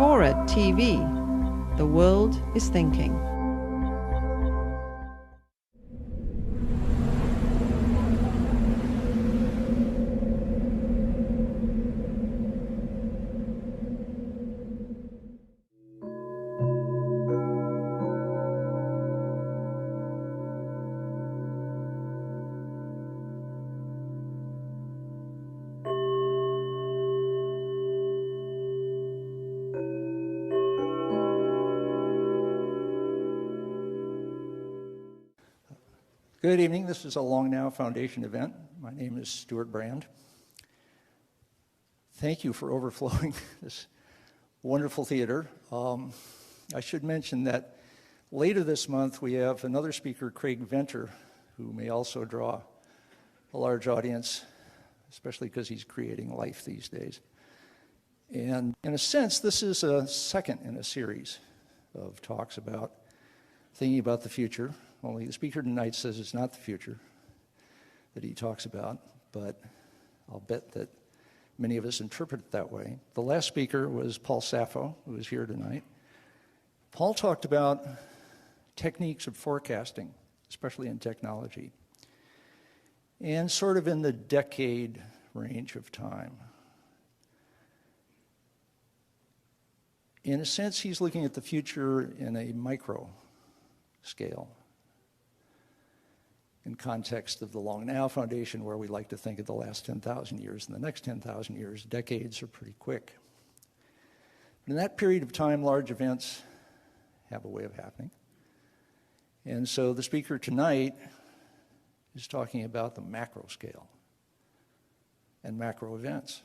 Fora TV. The world is thinking. Good evening. This is a Long Now Foundation event. My name is Stuart Brand. Thank you for overflowing this wonderful theater. I should mention that later this month we have another speaker, Craig Venter, who may also draw a large audience, especially because he's creating life these days. And in a sense, this is a second in a series of talks about thinking about the future. Only the speaker tonight says it's not the future that he talks about, but I'll bet that many of us interpret it that way. The last speaker was Paul Sappho, who is here tonight. Paul talked about techniques of forecasting, especially in technology, and sort of in the decade range of time. In a sense, he's looking at the future in a micro scale, in context of the Long Now Foundation, where we like to think of the last 10,000 years and the next 10,000 years. Decades are pretty quick. But in that period of time, large events have a way of happening. And so the speaker tonight is talking about the macro scale and macro events.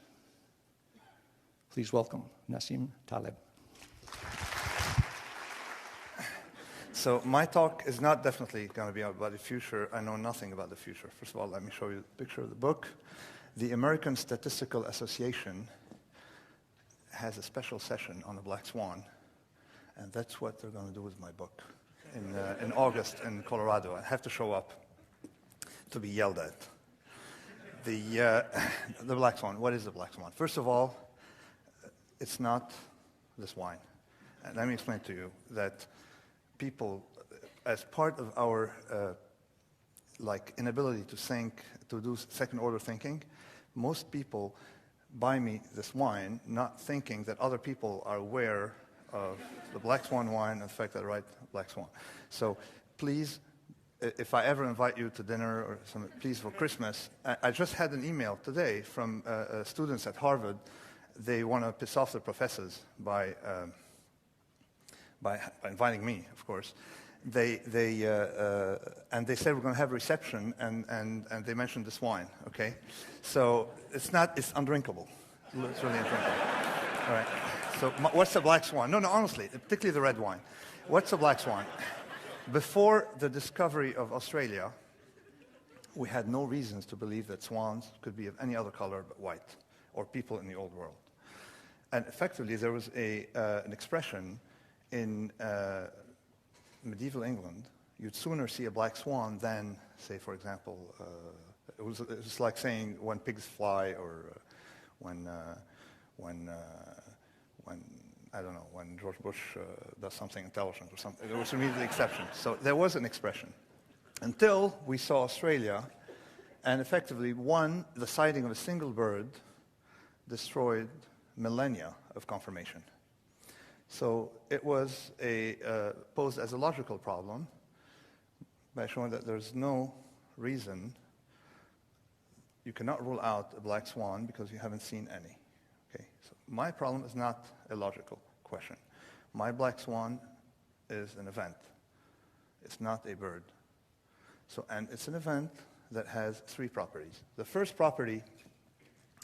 Please welcome Nassim Taleb. So my talk is not definitely going to be about the future. I know nothing about the future. First of all, let me show you a picture of the book. The American Statistical Association has a special session on the black swan, and that's what they're going to do with my book in August in Colorado. I have to show up to be yelled at. The black swan. What is the black swan? First of all, it's not this wine. And let me explain to you that people, as part of our inability to think, to do second-order thinking, most people buy me this wine not thinking that other people are aware of the black swan wine and the fact that I write black swan. So please, if I ever invite you to dinner or something, please for Christmas, I just had an email today from students at Harvard. They want to piss off their professors by inviting me, of course. And they said we're going to have a reception, and they mentioned this wine, okay? So it's undrinkable. It's really undrinkable. All right. So what's the black swan? No, honestly, particularly the red wine. What's the black swan? Before the discovery of Australia, we had no reasons to believe that swans could be of any other color but white, or people in the old world. And effectively, there was an expression in medieval England. You'd sooner see a black swan than, say, for example, it was like saying when pigs fly, or when I don't know, when George Bush does something intelligent or something. There was immediately exception. So there was an expression until we saw Australia, and effectively the sighting of a single bird destroyed millennia of confirmation. So it was posed as a logical problem by showing that there's no reason, you cannot rule out a black swan because you haven't seen any. Okay, so my problem is not a logical question. My black swan is an event. It's not a bird. And it's an event that has three properties. The first property,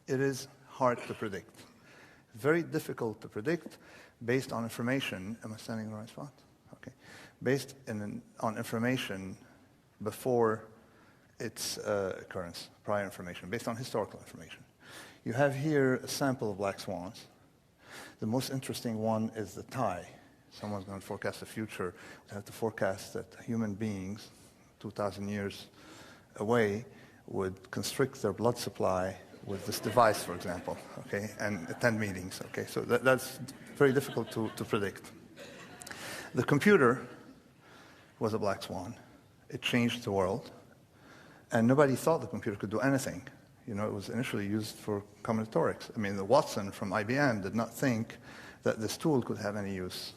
it is hard to predict. Very difficult to predict based on information. Am I standing in the right spot? Okay. Based on information before its occurrence, prior information, based on historical information. You have here a sample of black swans. The most interesting one is the tie. Someone's going to forecast the future. We have to forecast that human beings, 2,000 years away, would constrict their blood supply with this device, for example, okay, and attend meetings, okay? So that's very difficult to predict. The computer was a black swan. It changed the world, and nobody thought the computer could do anything. You know, it was initially used for combinatorics. I mean, the Watson from IBM did not think that this tool could have any use.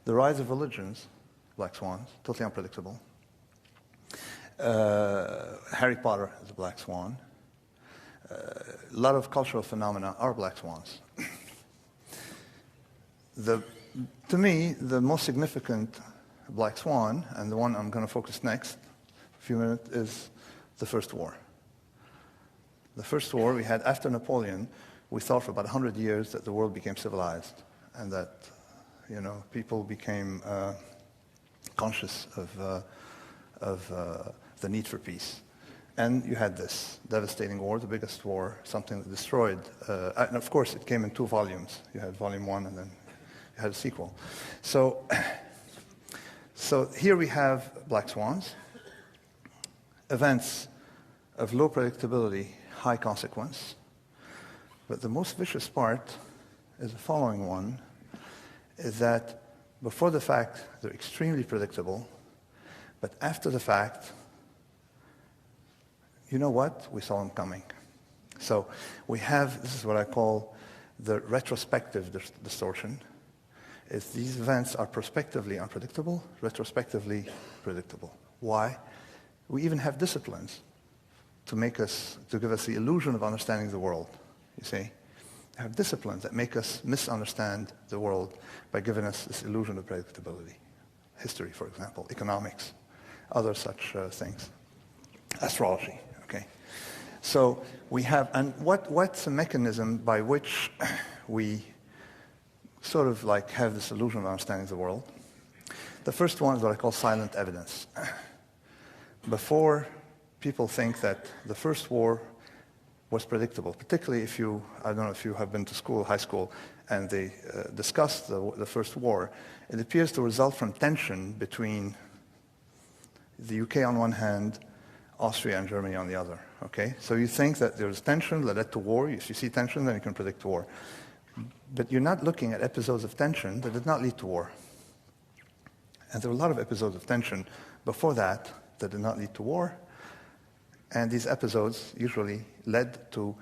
The rise of religions, black swans, totally unpredictable. Harry Potter is a black swan. A lot of cultural phenomena are black swans. To me, the most significant black swan, and the one I'm going to focus next, a few minutes, is the First War. The First War we had after Napoleon, we thought for about 100 years that the world became civilized and that, you know, people became conscious of the need for peace. And you had this devastating war, the biggest war, something that destroyed, and of course it came in 2 volumes. You had volume 1 and then you had a sequel. So here we have black swans, events of low predictability, high consequence. But the most vicious part is the following one, is that before the fact, they're extremely predictable, but after the fact, you know what? We saw them coming. So we have, this is what I call the retrospective distortion, is these events are prospectively unpredictable, retrospectively predictable. Why? We even have disciplines to give us the illusion of understanding the world, you see? We have disciplines that make us misunderstand the world by giving us this illusion of predictability. History, for example, economics, other such things. Astrology, okay? So we have, and what's the mechanism by which we sort of like have this illusion of understanding the world? The first one is what I call silent evidence. Before people think that the First War was predictable, particularly if you, I don't know if you have been to school, high school, and they discussed the First War, it appears to result from tension between the UK on one hand, Austria and Germany on the other, okay? So you think that there's tension that led to war. If you see tension, then you can predict war. But you're not looking at episodes of tension that did not lead to war. And there were a lot of episodes of tension before that did not lead to war. And these episodes usually led to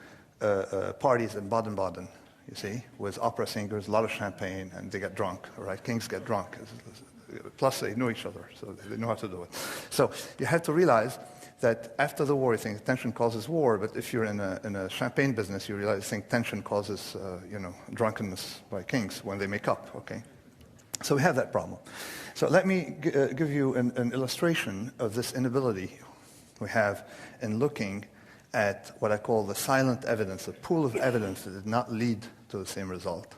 parties in Baden-Baden, you see, with opera singers, a lot of champagne, and they get drunk, right? Kings get drunk. Plus, they know each other, so they know how to do it. So you have to realize that after the war, you think tension causes war, but if you're in a champagne business, you think tension causes, drunkenness by kings when they make up, okay? So we have that problem. So let me give you an illustration of this inability we have in looking at what I call the silent evidence, a pool of evidence that did not lead to the same result.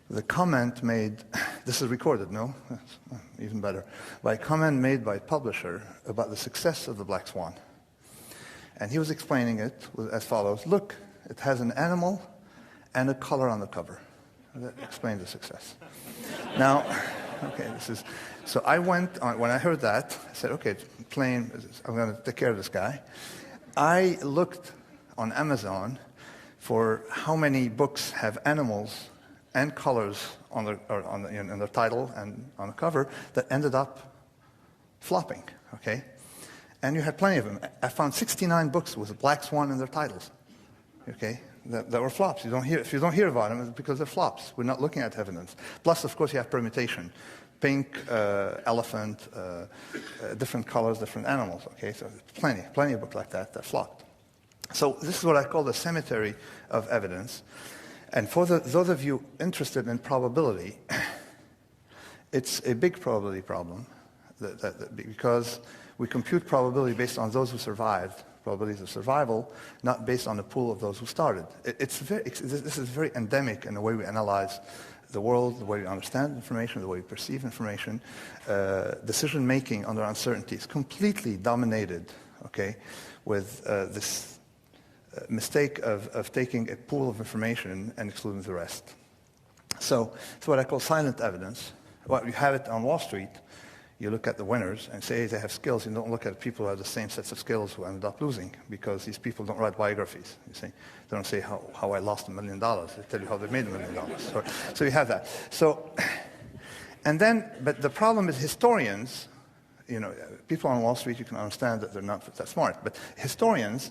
The comment made, this is recorded, no? That's even better. By a comment made by a publisher about the success of the Black Swan. And he was explaining it as follows. Look, it has an animal and a color on the cover. That explains the success. Now, okay, so I went on, when I heard that, I said, okay, plain, I'm going to take care of this guy. I looked on Amazon for how many books have animals and colors in their title and on the cover that ended up flopping, okay? And you had plenty of them. I found 69 books with a black swan in their titles, okay, that were flops. If you don't hear about them, it's because they're flops. We're not looking at evidence. Plus, of course, you have permutation. Pink, elephant, different colors, different animals, okay? So plenty of books like that flopped. So this is what I call the cemetery of evidence. And for those of you interested in probability, it's a big probability problem because we compute probability based on those who survived, probabilities of survival, not based on the pool of those who started. This is very endemic in the way we analyze the world, the way we understand information, the way we perceive information. Decision-making under uncertainty is completely dominated, okay, with this mistake of taking a pool of information and excluding the rest. So it's what I call silent evidence. Well, you have it on Wall Street. You look at the winners and say they have skills. You don't look at people who have the same sets of skills who ended up losing, because these people don't write biographies. You see, they don't say how I lost $1 million. They tell you how they made $1 million. So you have that. So, and then, but the problem is historians. You know, people on Wall Street, you can understand that they're not that smart, but historians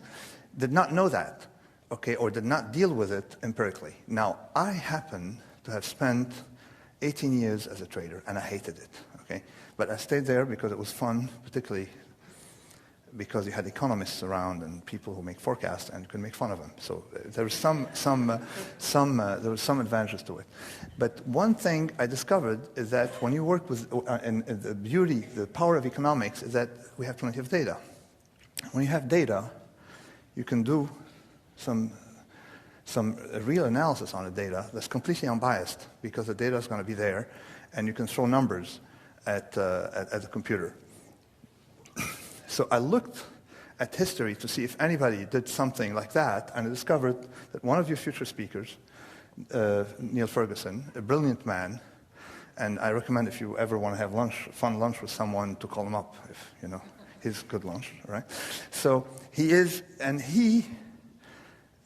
did not know that, okay, or did not deal with it empirically. Now, I happen to have spent 18 years as a trader, and I hated it, okay? But I stayed there because it was fun, particularly because you had economists around and people who make forecasts and could make fun of them. So there was there was some advantages to it. But one thing I discovered is that when you work with, and the beauty, the power of economics is that we have plenty of data. When you have data, you can do some real analysis on the data that's completely unbiased, because the data is going to be there, and you can throw numbers at the computer. So I looked at history to see if anybody did something like that, and I discovered that one of your future speakers, Neil Ferguson, a brilliant man, and I recommend if you ever want to have fun lunch with someone, to call him up, if you know, he's good lunch, right? So he is, and he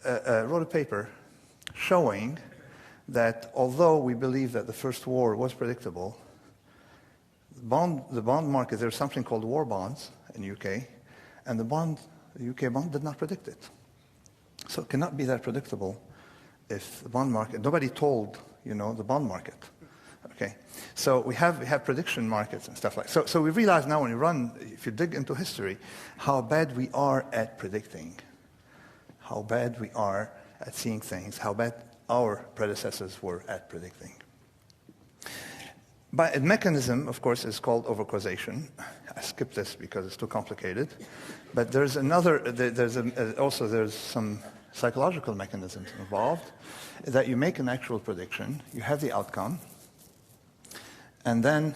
wrote a paper showing that although we believe that the First War was predictable, the bond market, there's something called war bonds in the UK, and the UK bond did not predict it. So it cannot be that predictable if the bond market, nobody told, you know, the bond market. Okay, so we have prediction markets and stuff like that. So we realize now when you run, if you dig into history, how bad we are at predicting, how bad we are at seeing things, how bad our predecessors were at predicting. But a mechanism, of course, is called overcausation. I skipped this because it's too complicated. But there's another, there's some psychological mechanisms involved, that you make an actual prediction, you have the outcome, and then,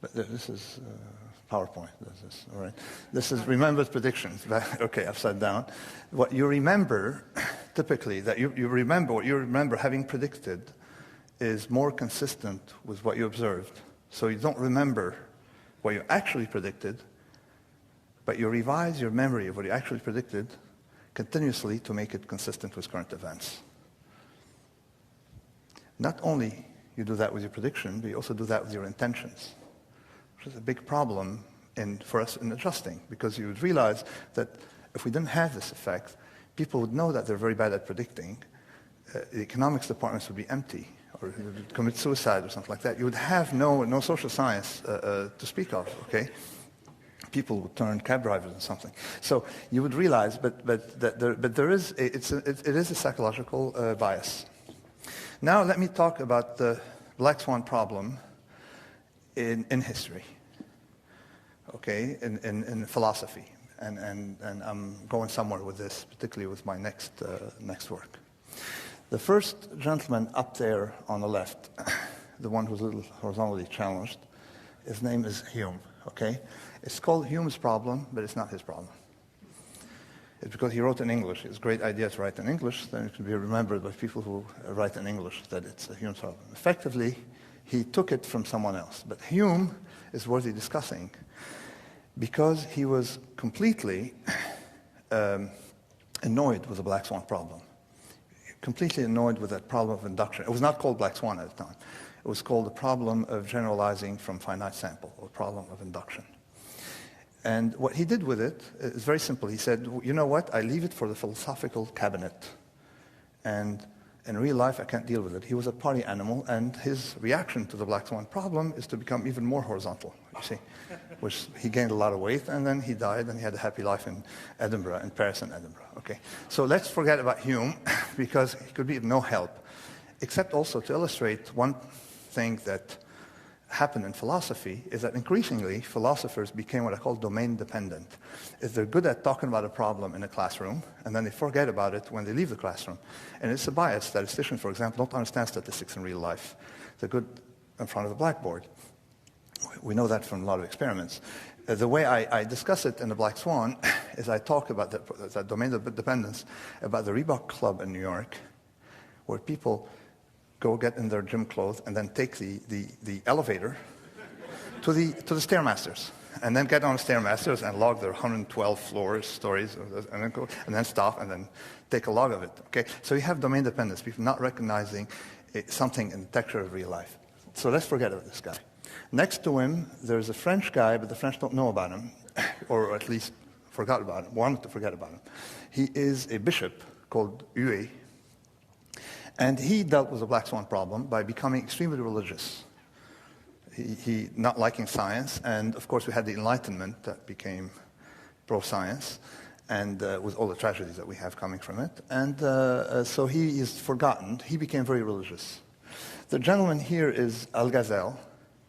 but this is PowerPoint, all right. This is remembered predictions, okay, upside down. What you remember, typically, that you remember, what you remember having predicted is more consistent with what you observed. So you don't remember what you actually predicted, but you revise your memory of what you actually predicted continuously to make it consistent with current events. Not only you do that with your prediction, but you also do that with your intentions, which is a big problem for us in adjusting, because you would realize that if we didn't have this effect, people would know that they're very bad at predicting. The economics departments would be empty, or you would commit suicide or something like that. You would have no social science to speak of, okay? People would turn cab drivers or something. So you would realize, but there is, it is a psychological bias. Now let me talk about the black swan problem in history, okay, in philosophy. And I'm going somewhere with this, particularly with my next work. The first gentleman up there on the left, the one who's a little horizontally challenged, his name is Hume, okay? It's called Hume's problem, but it's not his problem. It's because he wrote in English. It's a great idea to write in English, then it can be remembered by people who write in English that it's a Hume's problem. Effectively, he took it from someone else. But Hume is worthy discussing because he was completely annoyed with the black swan problem. Completely annoyed with that problem of induction. It was not called black swan at the time. It was called the problem of generalizing from finite sample, or problem of induction. And what he did with it is very simple. He said, you know what, I leave it for the philosophical cabinet. And in real life, I can't deal with it. He was a party animal, and his reaction to the black swan problem is to become even more horizontal, you see, which he gained a lot of weight, and then he died, and he had a happy life in Edinburgh, in Paris and Edinburgh, okay? So let's forget about Hume, because he could be of no help, except also to illustrate one thing that happened in philosophy is that increasingly philosophers became what I call domain dependent. Is they're good at talking about a problem in a classroom, and then they forget about it when they leave the classroom. And it's a bias. Statisticians, for example, don't understand statistics in real life. They're good in front of the blackboard. We know that from a lot of experiments. The way I discuss it in the Black Swan is I talk about that domain dependence, about the Reebok Club in New York, where people go get in their gym clothes and then take the elevator to the Stairmasters, and then get on the Stairmasters and log their 112 stories, and then stop and then take a log of it. Okay, so you have domain dependence, people not recognizing something in the texture of real life. So let's forget about this guy. Next to him, there's a French guy, but the French don't know about him, or at least forgot about him, wanted to forget about him. He is a bishop called Huet, and he dealt with the black swan problem by becoming extremely religious. He not liking science, and of course we had the Enlightenment that became pro-science, and with all the tragedies that we have coming from it. And so he is forgotten. He became very religious. The gentleman here is Al-Ghazal.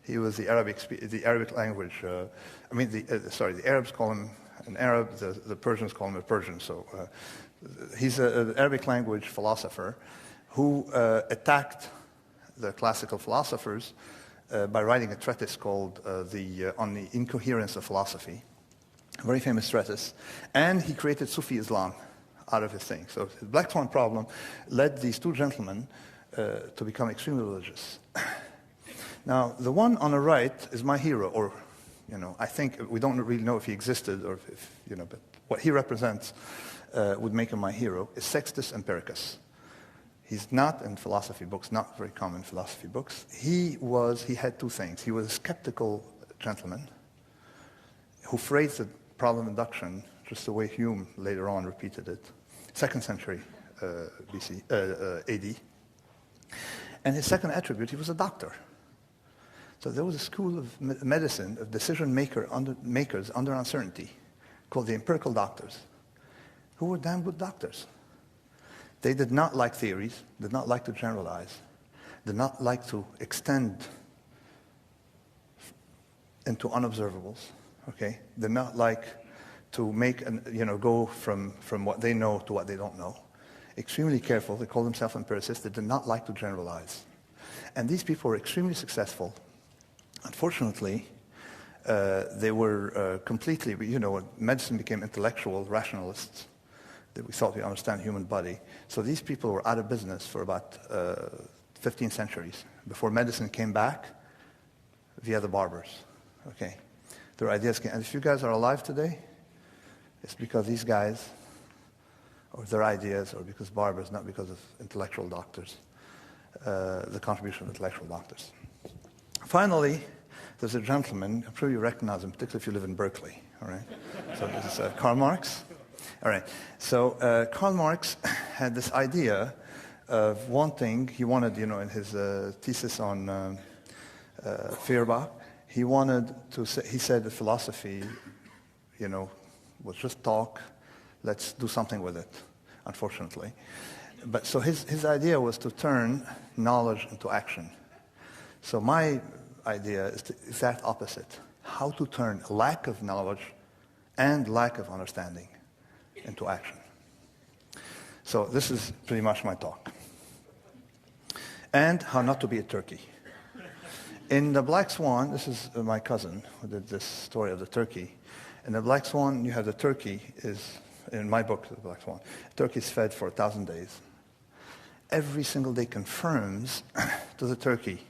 He was the Arabic language. The Arabs call him an Arab. The Persians call him a Persian. So he's an Arabic language philosopher who attacked the classical philosophers by writing a treatise called On the Incoherence of Philosophy, a very famous treatise, and he created Sufi Islam out of his thing. So the black swan problem led these two gentlemen to become extremely religious. Now, the one on the right is my hero, or, I think we don't really know if he existed, or if, but what he represents would make him my hero, is Sextus Empiricus. He's not in philosophy books, not very common philosophy books. He had two things. He was a skeptical gentleman who phrased the problem induction just the way Hume later on repeated it, 2nd century AD. And his second attribute, he was a doctor. So there was a school of medicine, of decision makers under uncertainty, called the empirical doctors, who were damn good doctors. They did not like theories, did not like to generalize, did not like to extend into unobservables, okay? Did not like to go from what they know to what they don't know. Extremely careful. They called themselves empiricists. They did not like to generalize. And these people were extremely successful. Unfortunately, they were completely, medicine became intellectual rationalists, that we thought we understand the human body. So these people were out of business for about 15 centuries before medicine came back via the barbers. Okay, their ideas came. And if you guys are alive today, it's because these guys, or their ideas, or because barbers, not because of intellectual doctors, the contribution of intellectual doctors. Finally, there's a gentleman, I'm sure you recognize him, particularly if you live in Berkeley, all right? So this is Karl Marx. All right, so Karl Marx had this idea of he wanted, in his thesis on Feuerbach, he said that philosophy, was just talk, let's do something with it, unfortunately. But so his idea was to turn knowledge into action. So my idea is the exact opposite, how to turn lack of knowledge and lack of understanding into action. So this is pretty much my talk. And how not to be a turkey. In The Black Swan, this is my cousin who did this story of the turkey. In The Black Swan, you have the turkey is, in my book, The Black Swan, turkey is fed for 1,000 days. Every single day confirms to the turkey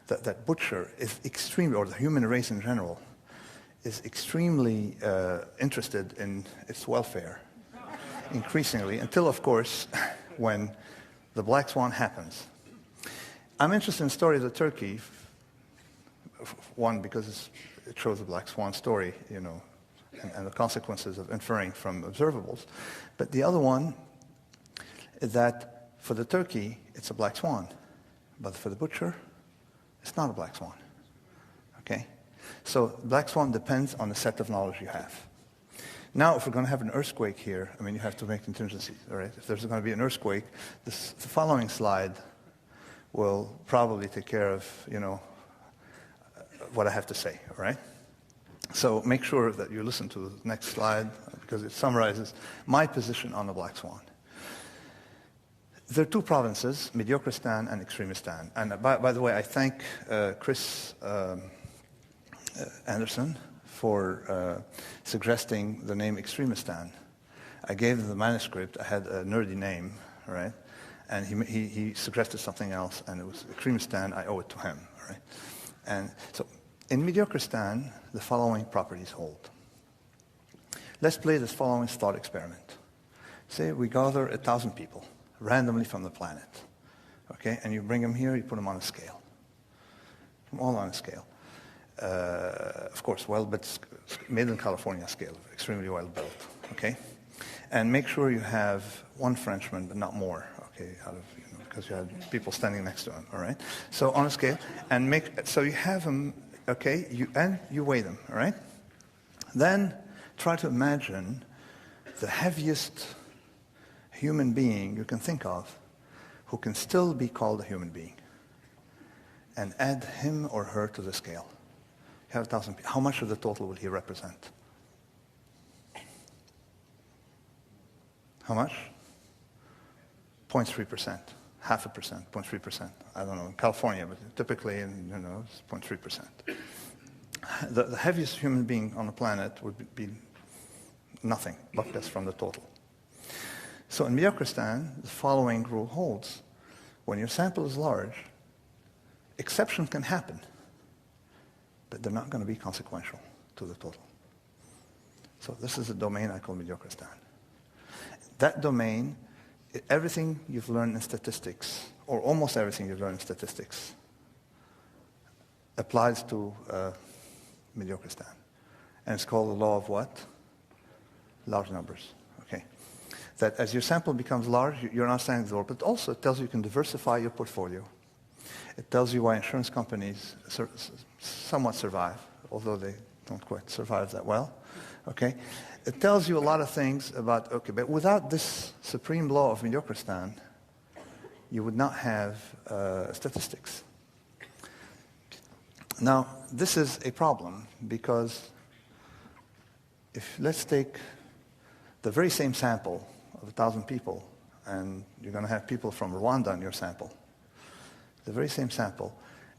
that butcher is extremely, or the human race in general, is extremely interested in its welfare, increasingly, until, of course, when the black swan happens. I'm interested in the story of the turkey, one, because it shows the black swan story, and the consequences of inferring from observables. But the other one is that for the turkey, it's a black swan. But for the butcher, it's not a black swan. Okay? So black swan depends on the set of knowledge you have. Now, if we're going to have an earthquake here, you have to make contingencies, all right? If there's going to be an earthquake, the following slide will probably take care of, what I have to say, all right? So make sure that you listen to the next slide, because it summarizes my position on the black swan. There are two provinces, Mediocristan and Extremistan. And by the way, I thank Chris Anderson for suggesting the name Extremistan. I gave him the manuscript. I had a nerdy name, all right? And he suggested something else, and it was Extremistan. I owe it to him, all right? And so In Mediocristan, the following properties hold. Let's play this following thought experiment. Say we gather 1,000 people randomly from the planet, okay? And you bring them here, you put them on a scale. Put them all on a scale. Of course, well-built, made in California scale, extremely well-built, okay? And make sure you have one Frenchman, but not more, okay, because you have people standing next to him, all right? So on a scale, and so you have them, okay, and you weigh them, all right? Then try to imagine the heaviest human being you can think of who can still be called a human being, and add him or her to the scale. You have 1,000 people. How much of the total will he represent? How much? 0.3%, 0.5%, 0.3%. I don't know, in California, but typically, it's 0.3%. The heaviest human being on the planet would be nothing, but that's from the total. So in Mediocristan, the following rule holds. When your sample is large, exceptions can happen, but they're not going to be consequential to the total. So this is a domain I call Mediocristan. That domain, everything you've learned in statistics, or almost everything you've learned in statistics, applies to Mediocristan. And it's called the law of what? Large numbers. Okay. That as your sample becomes large, you're not standing the but also it tells you can diversify your portfolio. It tells you why insurance companies somewhat survive, although they don't quite survive that well. Okay? It tells you a lot of things about, okay, but without this supreme law of Mediocristan, you would not have statistics. Now, this is a problem because let's take the very same sample of 1,000 people, and you're going to have people from Rwanda in your sample, the very same sample,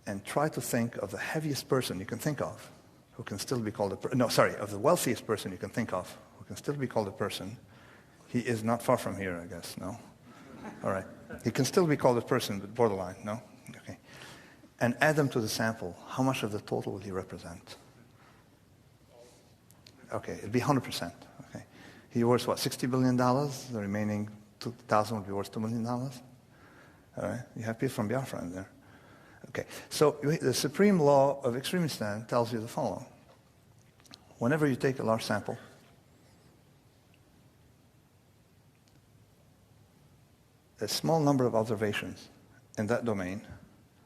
and try to think of the heaviest person you can think of, who can still be called of the wealthiest person you can think of, who can still be called a person. He is not far from here, I guess, no? All right. He can still be called a person, but borderline, no? Okay. And add them to the sample. How much of the total will he represent? Okay, it'd be 100%. Okay. He worth, what, $60 billion? The remaining 2,000 would be worth $2 million? All right. You have people from Biafra in there. Okay. So the supreme law of Extremistan tells you the following. Whenever you take a large sample, a small number of observations in that domain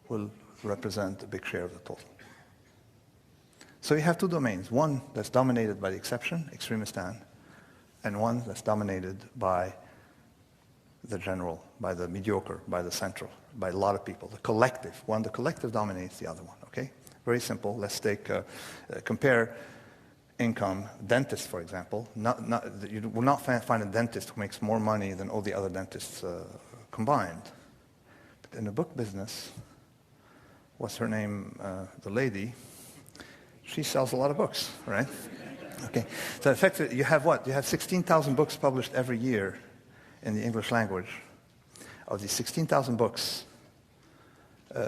will represent a big share of the total. So you have two domains, one that's dominated by the exception, Extremistan, and one that's dominated by the general, by the mediocre, by the central, by a lot of people. The collective dominates the other one, okay? Very simple. Let's compare income. Dentists, for example. You will not find a dentist who makes more money than all the other dentists combined. But in the book business, what's her name? The lady, she sells a lot of books, right? Okay. So effectively, you have what? You have 16,000 books published every year in the English language. Of these 16,000 books,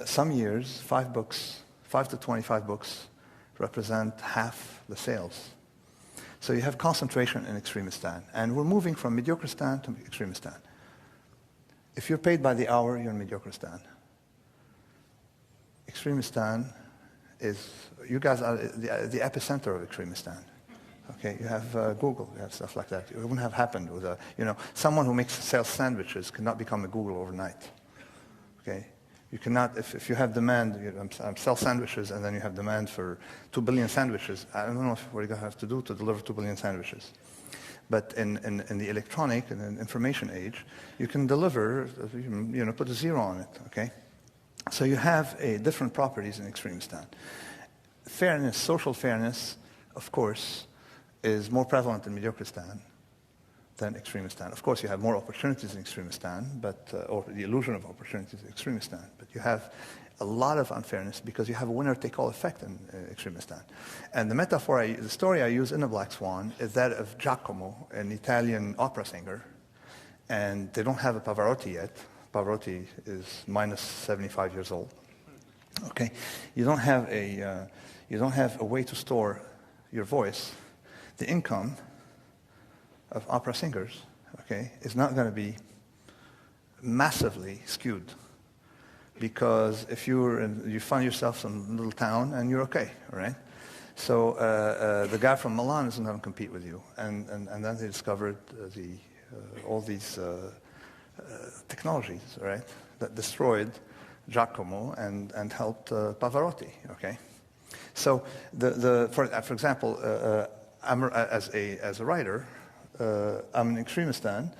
some years, 5 to 25 books, represent half the sales. So you have concentration in Extremistan. And we're moving from Mediocristan to Extremistan. If you're paid by the hour, you're in Mediocristan. Extremistan is, you guys are the epicenter of Extremistan. Okay, you have Google, you have stuff like that. It wouldn't have happened with someone who sells sandwiches cannot become a Google overnight. Okay, you cannot, if you have demand, sell sandwiches and then you have demand for 2 billion sandwiches, I don't know what you're going to have to do to deliver 2 billion sandwiches. But in the electronic and information age, you can deliver, put a zero on it, okay? So you have different properties in Extremistan. Fairness, social fairness, of course, is more prevalent in Mediocristan than Extremistan. Of course, you have more opportunities in Extremistan, or the illusion of opportunities in Extremistan, but you have a lot of unfairness because you have a winner-take-all effect in Extremistan. And the story I use in The Black Swan is that of Giacomo, an Italian opera singer, and they don't have a Pavarotti yet. Pavarotti is minus 75 years old. Okay, you don't have a way to store your voice. The income of opera singers, okay, is not going to be massively skewed, because if you find yourself in a little town and you're okay, right? So the guy from Milan isn't going to compete with you, and then they discovered all these technologies, right, that destroyed Giacomo and helped Pavarotti. Okay, so for example, as a writer, I'm an extremistan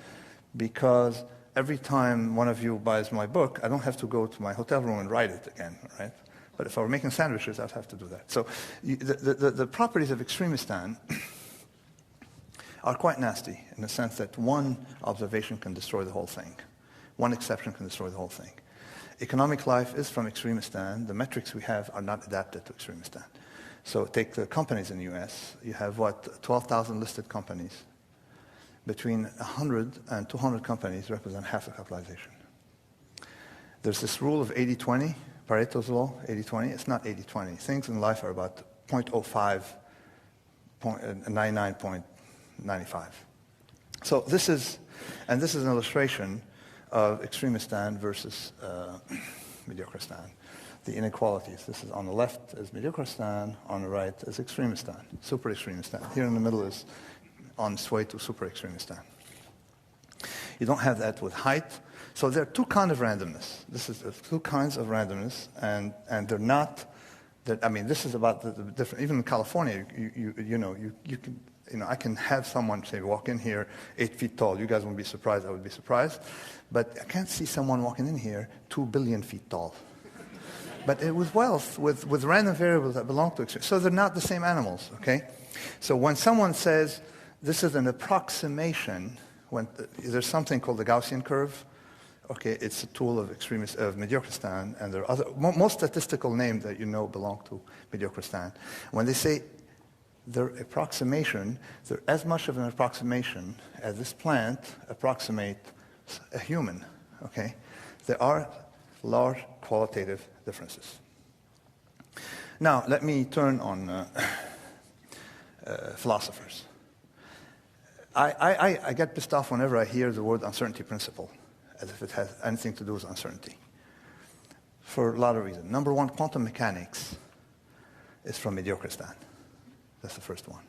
because every time one of you buys my book, I don't have to go to my hotel room and write it again, right? But if I were making sandwiches, I'd have to do that. So the properties of extremistan are quite nasty in the sense that one observation can destroy the whole thing. One exception can destroy the whole thing. Economic life is from extremistan. The metrics we have are not adapted to extremistan. So take the companies in the US. You have, 12,000 listed companies. Between 100 and 200 companies represent half the capitalization. There's this rule of 80-20, Pareto's law, 80-20. It's not 80-20. Things in life are about 0.05, 99.95. So this is an illustration of extremistan versus mediocristan. The inequalities. This is on the left is mediocristan, on the right is extremistan, super extremistan. Here in the middle is on its way to super extremistan. You don't have that with height. So there are two kinds of randomness. This is two kinds of randomness, and they're not. I mean, this is about the different. Even in California, you can. I can have someone say, walk in here 8 feet tall. You guys won't be surprised. I would be surprised. But I can't see someone walking in here 2 billion feet tall. But with wealth, with random variables that belong to extreme. So they're not the same animals, okay? So when someone says this is an approximation, when there's something called the Gaussian curve, okay, it's a tool of mediocristan, and there are other, most statistical names that you know belong to mediocristan. When they say their approximation, they're as much of an approximation as this plant approximates a human, okay? There are large qualitative differences. Now, let me turn on philosophers. I get pissed off whenever I hear the word uncertainty principle, as if it has anything to do with uncertainty, for a lot of reasons. Number one, quantum mechanics is from mediocristan. That's the first one.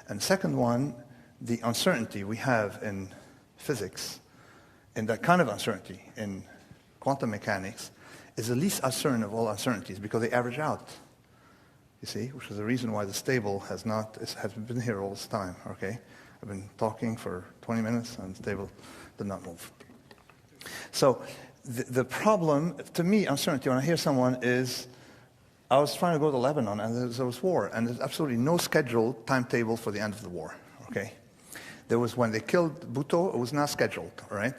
And the second one, the uncertainty we have in physics, and that kind of uncertainty in quantum mechanics, is the least uncertain of all uncertainties because they average out. You see, which is the reason why the stable has been here all this time, okay? I've been talking for 20 minutes and the stable did not move. So the problem, to me, uncertainty, when I hear someone is, I was trying to go to Lebanon and there was war, and there's absolutely no scheduled timetable for the end of the war, okay? There was, when they killed Bhutto, it was not scheduled, all right?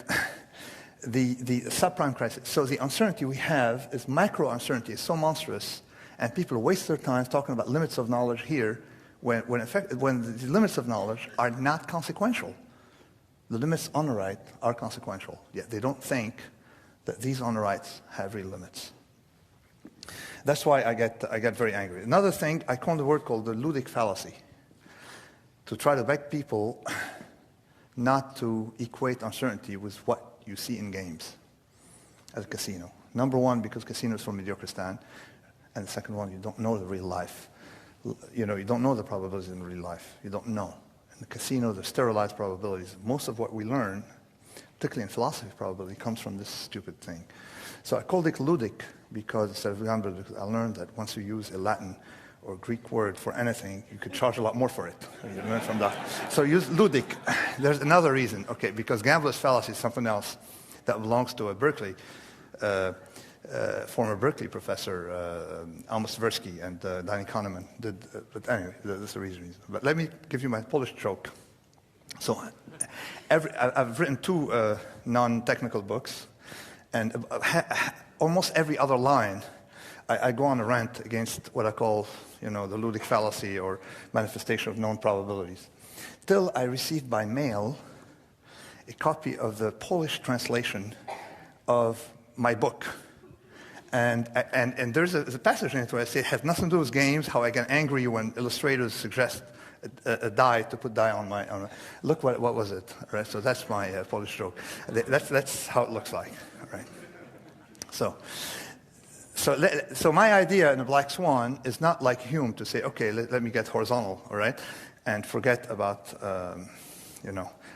The subprime crisis. So the uncertainty we have is micro uncertainty. It's so monstrous, and people waste their time talking about limits of knowledge here when the limits of knowledge are not consequential. The limits on the right are consequential, yet they don't think that these on the rights have real limits. That's why I get very angry. Another thing, I coined a word called the ludic fallacy, to try to beg people not to equate uncertainty with what you see in games as a casino. Number one, because casinos from mediocristan, and the second one, you don't know the real life. You don't know the probabilities in real life. You don't know. In the casino, the sterilized probabilities. Most of what we learn, particularly in philosophy probability, comes from this stupid thing. So I called it ludic because instead of gambler, I learned that once you use a Latin or Greek word for anything, you could charge a lot more for it. You learn from that. So use ludic. There's another reason, okay, because gambler's fallacy is something else that belongs to a Berkeley, former Berkeley professor, Amos Tversky and Danny Kahneman did. But anyway, that's the reason. But let me give you my Polish joke. So I've written 2 non-technical books, and almost every other line, I go on a rant against what I call, the ludic fallacy or manifestation of known probabilities. Till I received by mail a copy of the Polish translation of my book. And there's a passage in it where I say it has nothing to do with games, how I get angry when illustrators suggest a die to put die on my look, what was it? All right, so that's my Polish joke. That's how it looks like. All right. So my idea in the Black Swan is not like Hume to say, okay, let me get horizontal, all right, and forget about,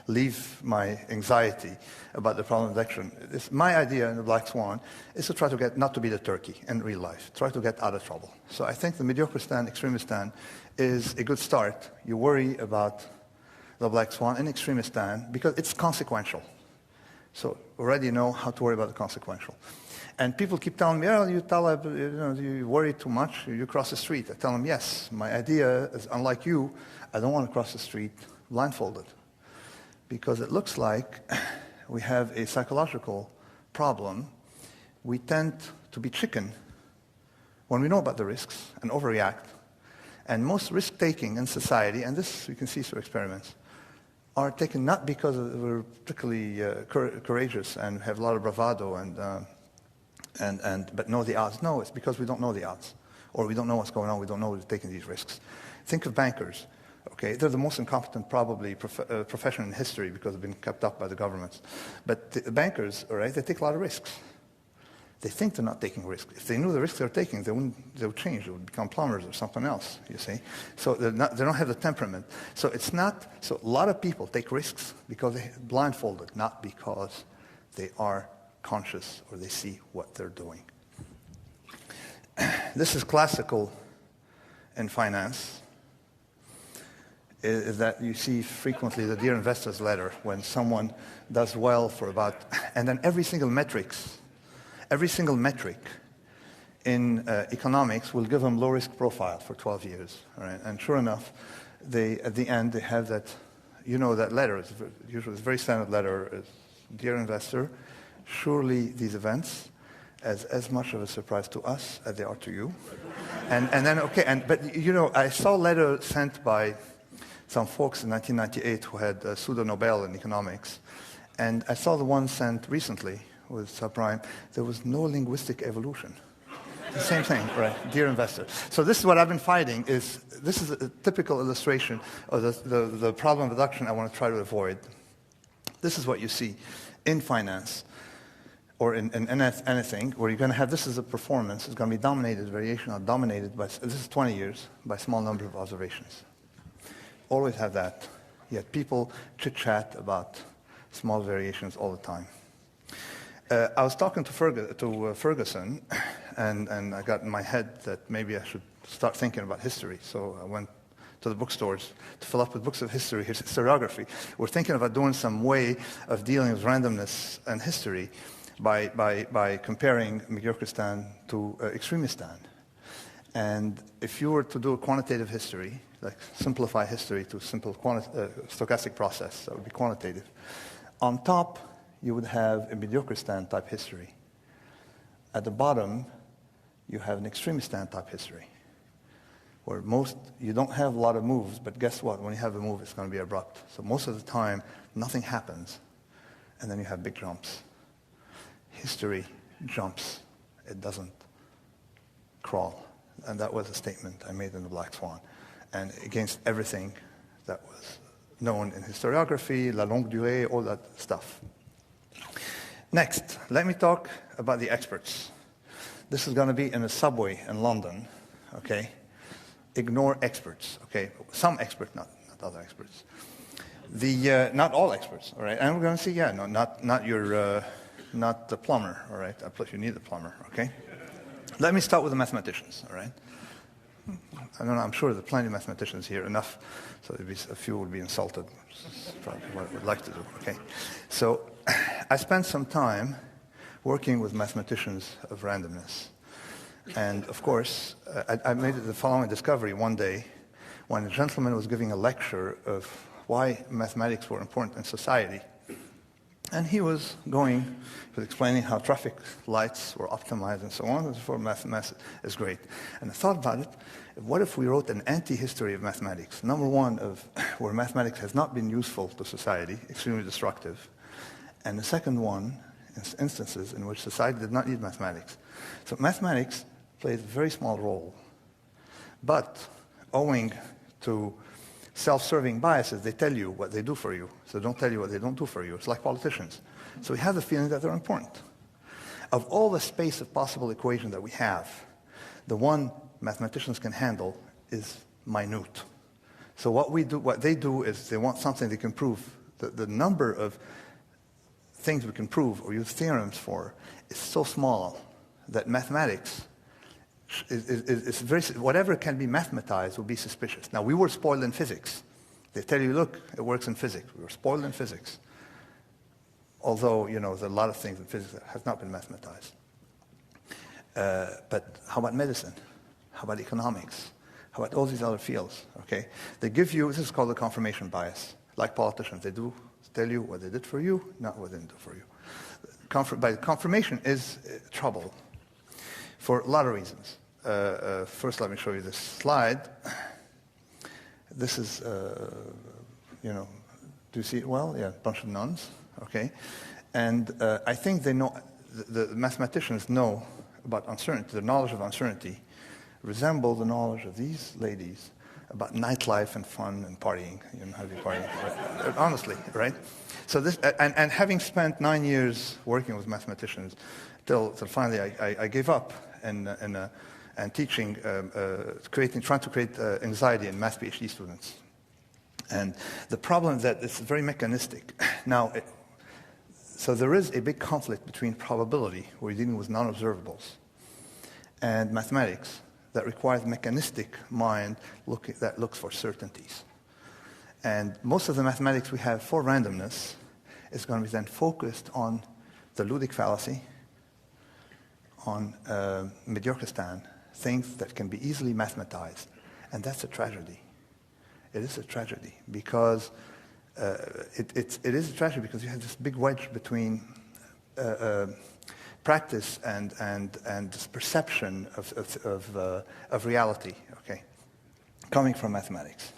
leave my anxiety about the problem of addiction. My idea in the Black Swan is to try to get, not to be the turkey in real life, try to get out of trouble. So I think the mediocre stand, extremist stand is a good start. You worry about the Black Swan and extremist stand because it's consequential. So already know how to worry about the consequential. And people keep telling me, oh, you Taleb, you worry too much, you cross the street. I tell them, yes, my idea is, unlike you, I don't want to cross the street blindfolded. Because it looks like we have a psychological problem. We tend to be chicken when we know about the risks and overreact. And most risk-taking in society, and this you can see through experiments, are taken not because we're particularly courageous and have a lot of bravado but know the odds. No, it's because we don't know the odds. Or we don't know what's going on. We don't know we're taking these risks. Think of bankers. Okay, they're the most incompetent, probably, profession in history because they've been kept up by the governments. But the bankers, all right, they take a lot of risks. They think they're not taking risks. If they knew the risks they're taking, they would change. They would become plumbers or something else, you see. So they don't have the temperament. So a lot of people take risks because they're blindfolded, not because they are conscious or they see what they're doing. This is classical in finance. Is that you see frequently the Dear Investor's letter when someone does well for about, and then every single metric in economics will give them low-risk profile for 12 years. Right? And sure enough, at the end, they have that, that letter. It's usually a very standard letter. Dear Investor, surely these events as much of a surprise to us as they are to you. and then, but I saw a letter sent by some folks in 1998 who had a pseudo-Nobel in economics. And I saw the one sent recently with subprime. There was no linguistic evolution. The same thing, right? Dear Investor. So this is what I've been fighting. This is a typical illustration of the problem of adduction I want to try to avoid. This is what you see in finance or in anything where you're going to have, this is a performance. It's going to be dominated, variation are dominated by, this is 20 years, by a small number of observations. Always have that. Yet people chit-chat about small variations all the time. I was talking to Ferguson, and I got in my head that maybe I should start thinking about history. So I went to the bookstores to fill up with books of history, historiography. We're thinking about doing some way of dealing with randomness and history by comparing Mediocristan to Extremistan. And if you were to do a quantitative history, like simplify history to a simple stochastic process, that would be quantitative. On top, you would have a Mediocristan type history. At the bottom, you have an Extremistan type history, where you don't have a lot of moves, but guess what? When you have a move, it's going to be abrupt. So most of the time, nothing happens, and then you have big jumps. History jumps. It doesn't crawl. And that was a statement I made in the Black Swan. And against everything that was known in historiography, la longue durée, all that stuff. Next, let me talk about the experts. This is going to be in a subway in London, okay? Ignore experts, okay? Some experts, not other experts. Not all experts, all right? And we're going to see, not the plumber, all right? Plus, you need the plumber, okay? Let me start with the mathematicians, all right? I don't know, I'm sure there are plenty of mathematicians here, enough, so a few would be insulted. That's probably what I would like to do, okay? So I spent some time working with mathematicians of randomness. And of course, I made the following discovery one day when a gentleman was giving a lecture of why mathematics were important in society. And he was explaining how traffic lights were optimized and so on, and so forth. Mathematics is great. And I thought about it. What if we wrote an anti-history of mathematics? Number one, of where mathematics has not been useful to society, extremely destructive. And the second one instances in which society did not need mathematics. So mathematics plays a very small role. But owing to self-serving biases, they tell you what they do for you. So don't tell you what they don't do for you. It's like politicians. So we have the feeling that they're important. Of all the space of possible equations that we have, the one mathematicians can handle is minute. So what they do is they want something they can prove. The number of things we can prove or use theorems for is so small that mathematics is very, whatever can be mathematized will be suspicious. Now, we were spoiled in physics. They tell you, look, it works in physics. We were spoiled in physics. Although, there's a lot of things in physics that have not been mathematized. But how about medicine? How about economics? How about all these other fields, okay? They give you, this is called the confirmation bias. Like politicians, they do tell you what they did for you, not what they didn't do for you. By confirmation is trouble for a lot of reasons. First, let me show you this slide. This is, do you see it well? Yeah, a bunch of nuns, okay? And I think they know, the mathematicians know about uncertainty. The knowledge of uncertainty resemble the knowledge of these ladies about nightlife and fun and partying, how to be partying, right? Honestly, right? So this, and having spent 9 years working with mathematicians, till finally I gave up and teaching, trying to create anxiety in math PhD students. And the problem is that it's very mechanistic. Now, so there is a big conflict between probability, where you're dealing with non-observables, and mathematics, that requires mechanistic mind that looks for certainties. And most of the mathematics we have for randomness is going to be then focused on the Ludic fallacy, on Mediocristan, things that can be easily mathematized. And that's a tragedy. It is a tragedy because it is a tragedy because you have this big wedge between practice and this perception of reality, okay, coming from mathematics.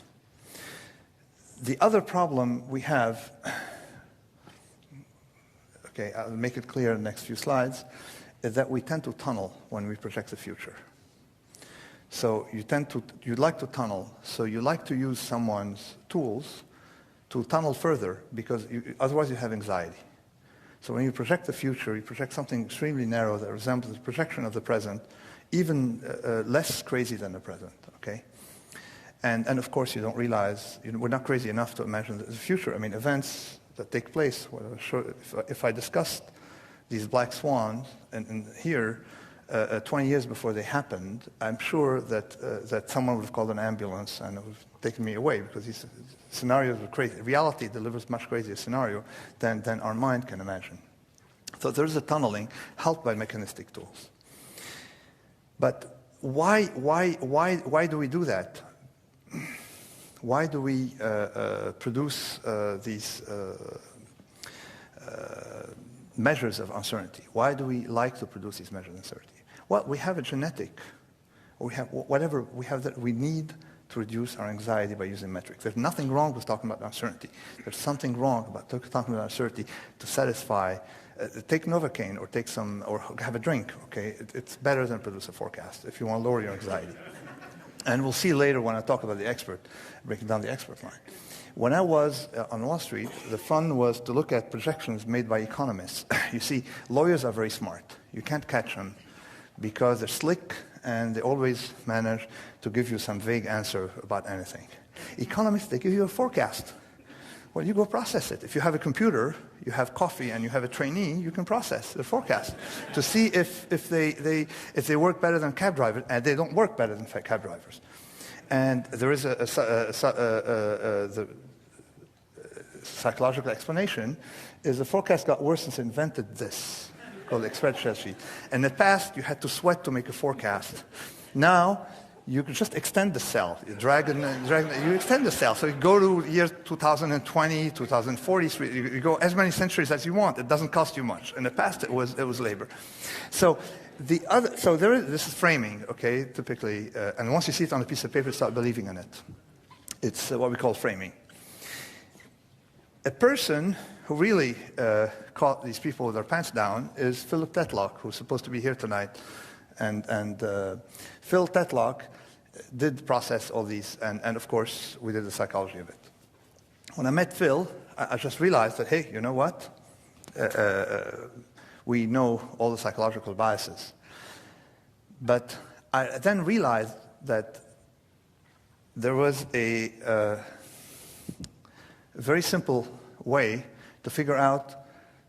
The other problem we have, okay, I'll make it clear in the next few slides, is that we tend to tunnel when we project the future. So you'd like to tunnel, so you like to use someone's tools to tunnel further because otherwise you have anxiety. So when you project the future, you project something extremely narrow that resembles the projection of the present, even less crazy than the present, okay? And of course, you don't realize, we're not crazy enough to imagine the future. I mean, events that take place, if I discussed these black swans and here, 20 years before they happened, I'm sure that someone would have called an ambulance and it would have taken me away because these scenarios were crazy. Reality delivers much crazier scenario than our mind can imagine. So there's a tunneling helped by mechanistic tools. But why do we do that? Why do we produce these measures of uncertainty? Why do we like to produce these measures of uncertainty? Well, we have a genetic, or we have whatever we have that we need to reduce our anxiety by using metrics. There's nothing wrong with talking about uncertainty. There's something wrong about talking about uncertainty to satisfy. Take Novocaine or take some, or have a drink. Okay, it's better than produce a forecast if you want to lower your anxiety. And we'll see later when I talk about the expert, breaking down the expert line. When I was on Wall Street, the fun was to look at projections made by economists. You see, lawyers are very smart. You can't catch them because they're slick and they always manage to give you some vague answer about anything. Economists, they give you a forecast. Well, you go process it. If you have a computer, you have coffee, and you have a trainee, you can process the forecast to see if they work better than cab drivers, and they don't work better than cab drivers. And there is the psychological explanation is the forecast got worse since they invented this, called the spreadsheet. In the past, you had to sweat to make a forecast. Now, you can just extend the cell. You you extend the cell. So you go to year 2020, 2040, you go as many centuries as you want. It doesn't cost you much. In the past, it was labor. So this is framing, okay, typically. And once you see it on a piece of paper, start believing in it. It's what we call framing. A person who really caught these people with their pants down is Philip Tetlock, who's supposed to be here tonight. And Phil Tetlock did process all these, and of course, we did the psychology of it. When I met Phil, I just realized that, hey, you know what? We know all the psychological biases. But I then realized that there was a very simple way to figure out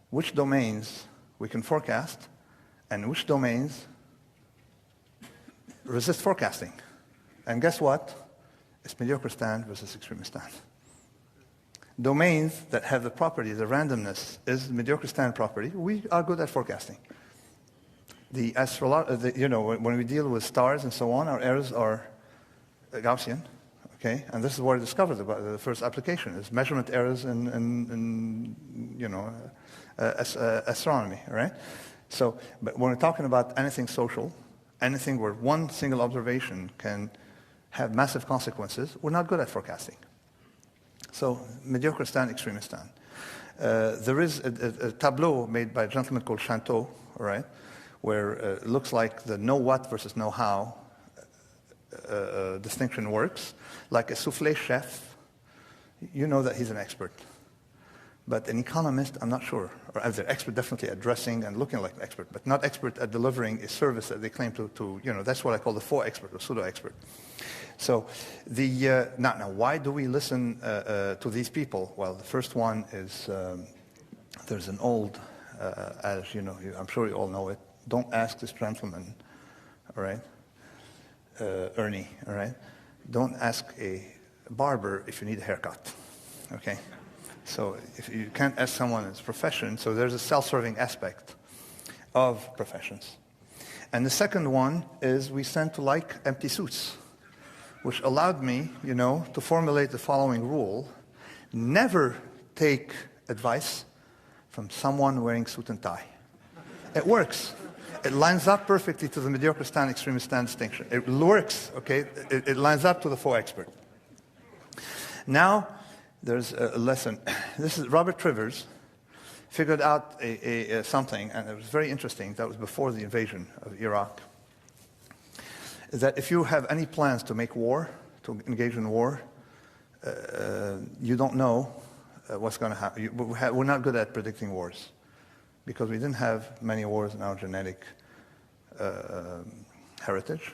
which domains we can forecast and which domains resist forecasting. And guess what? It's mediocre stand versus extremist stand. Domains that have the property, the randomness, is the mediocre stand property. We are good at forecasting. When we deal with stars and so on, our errors are Gaussian. Okay, and this is what I discovered about the first application is measurement errors in astronomy, right? So, but when we're talking about anything social, anything where one single observation can have massive consequences, we're not good at forecasting. So, mediocre stand, extremist stand. There is a tableau made by a gentleman called Chanteau, right, where it looks like the know what versus know how distinction works. Like a soufflé chef, you know that he's an expert. But an economist, I'm not sure. Or as an expert definitely at dressing and looking like an expert, but not expert at delivering a service that they claim to that's what I call the faux expert or pseudo-expert. So now why do we listen to these people? Well, the first one is there's an old adage, I'm sure you all know it. Don't ask this gentleman, all right? Ernie, all right? Don't ask a barber if you need a haircut, okay? So if you can't ask someone in his profession, so there's a self-serving aspect of professions. And the second one is we tend to like empty suits, which allowed me, to formulate the following rule. Never take advice from someone wearing suit and tie. It works. It lines up perfectly to the mediocre stand, extremist stand distinction. It works, okay? It lines up to the faux expert. Now, there's a lesson. This is Robert Trivers figured out something, and it was very interesting. That was before the invasion of Iraq. Is that if you have any plans to make war, to engage in war, you don't know what's going to happen. We're not good at predicting wars, because we didn't have many wars in our genetic heritage.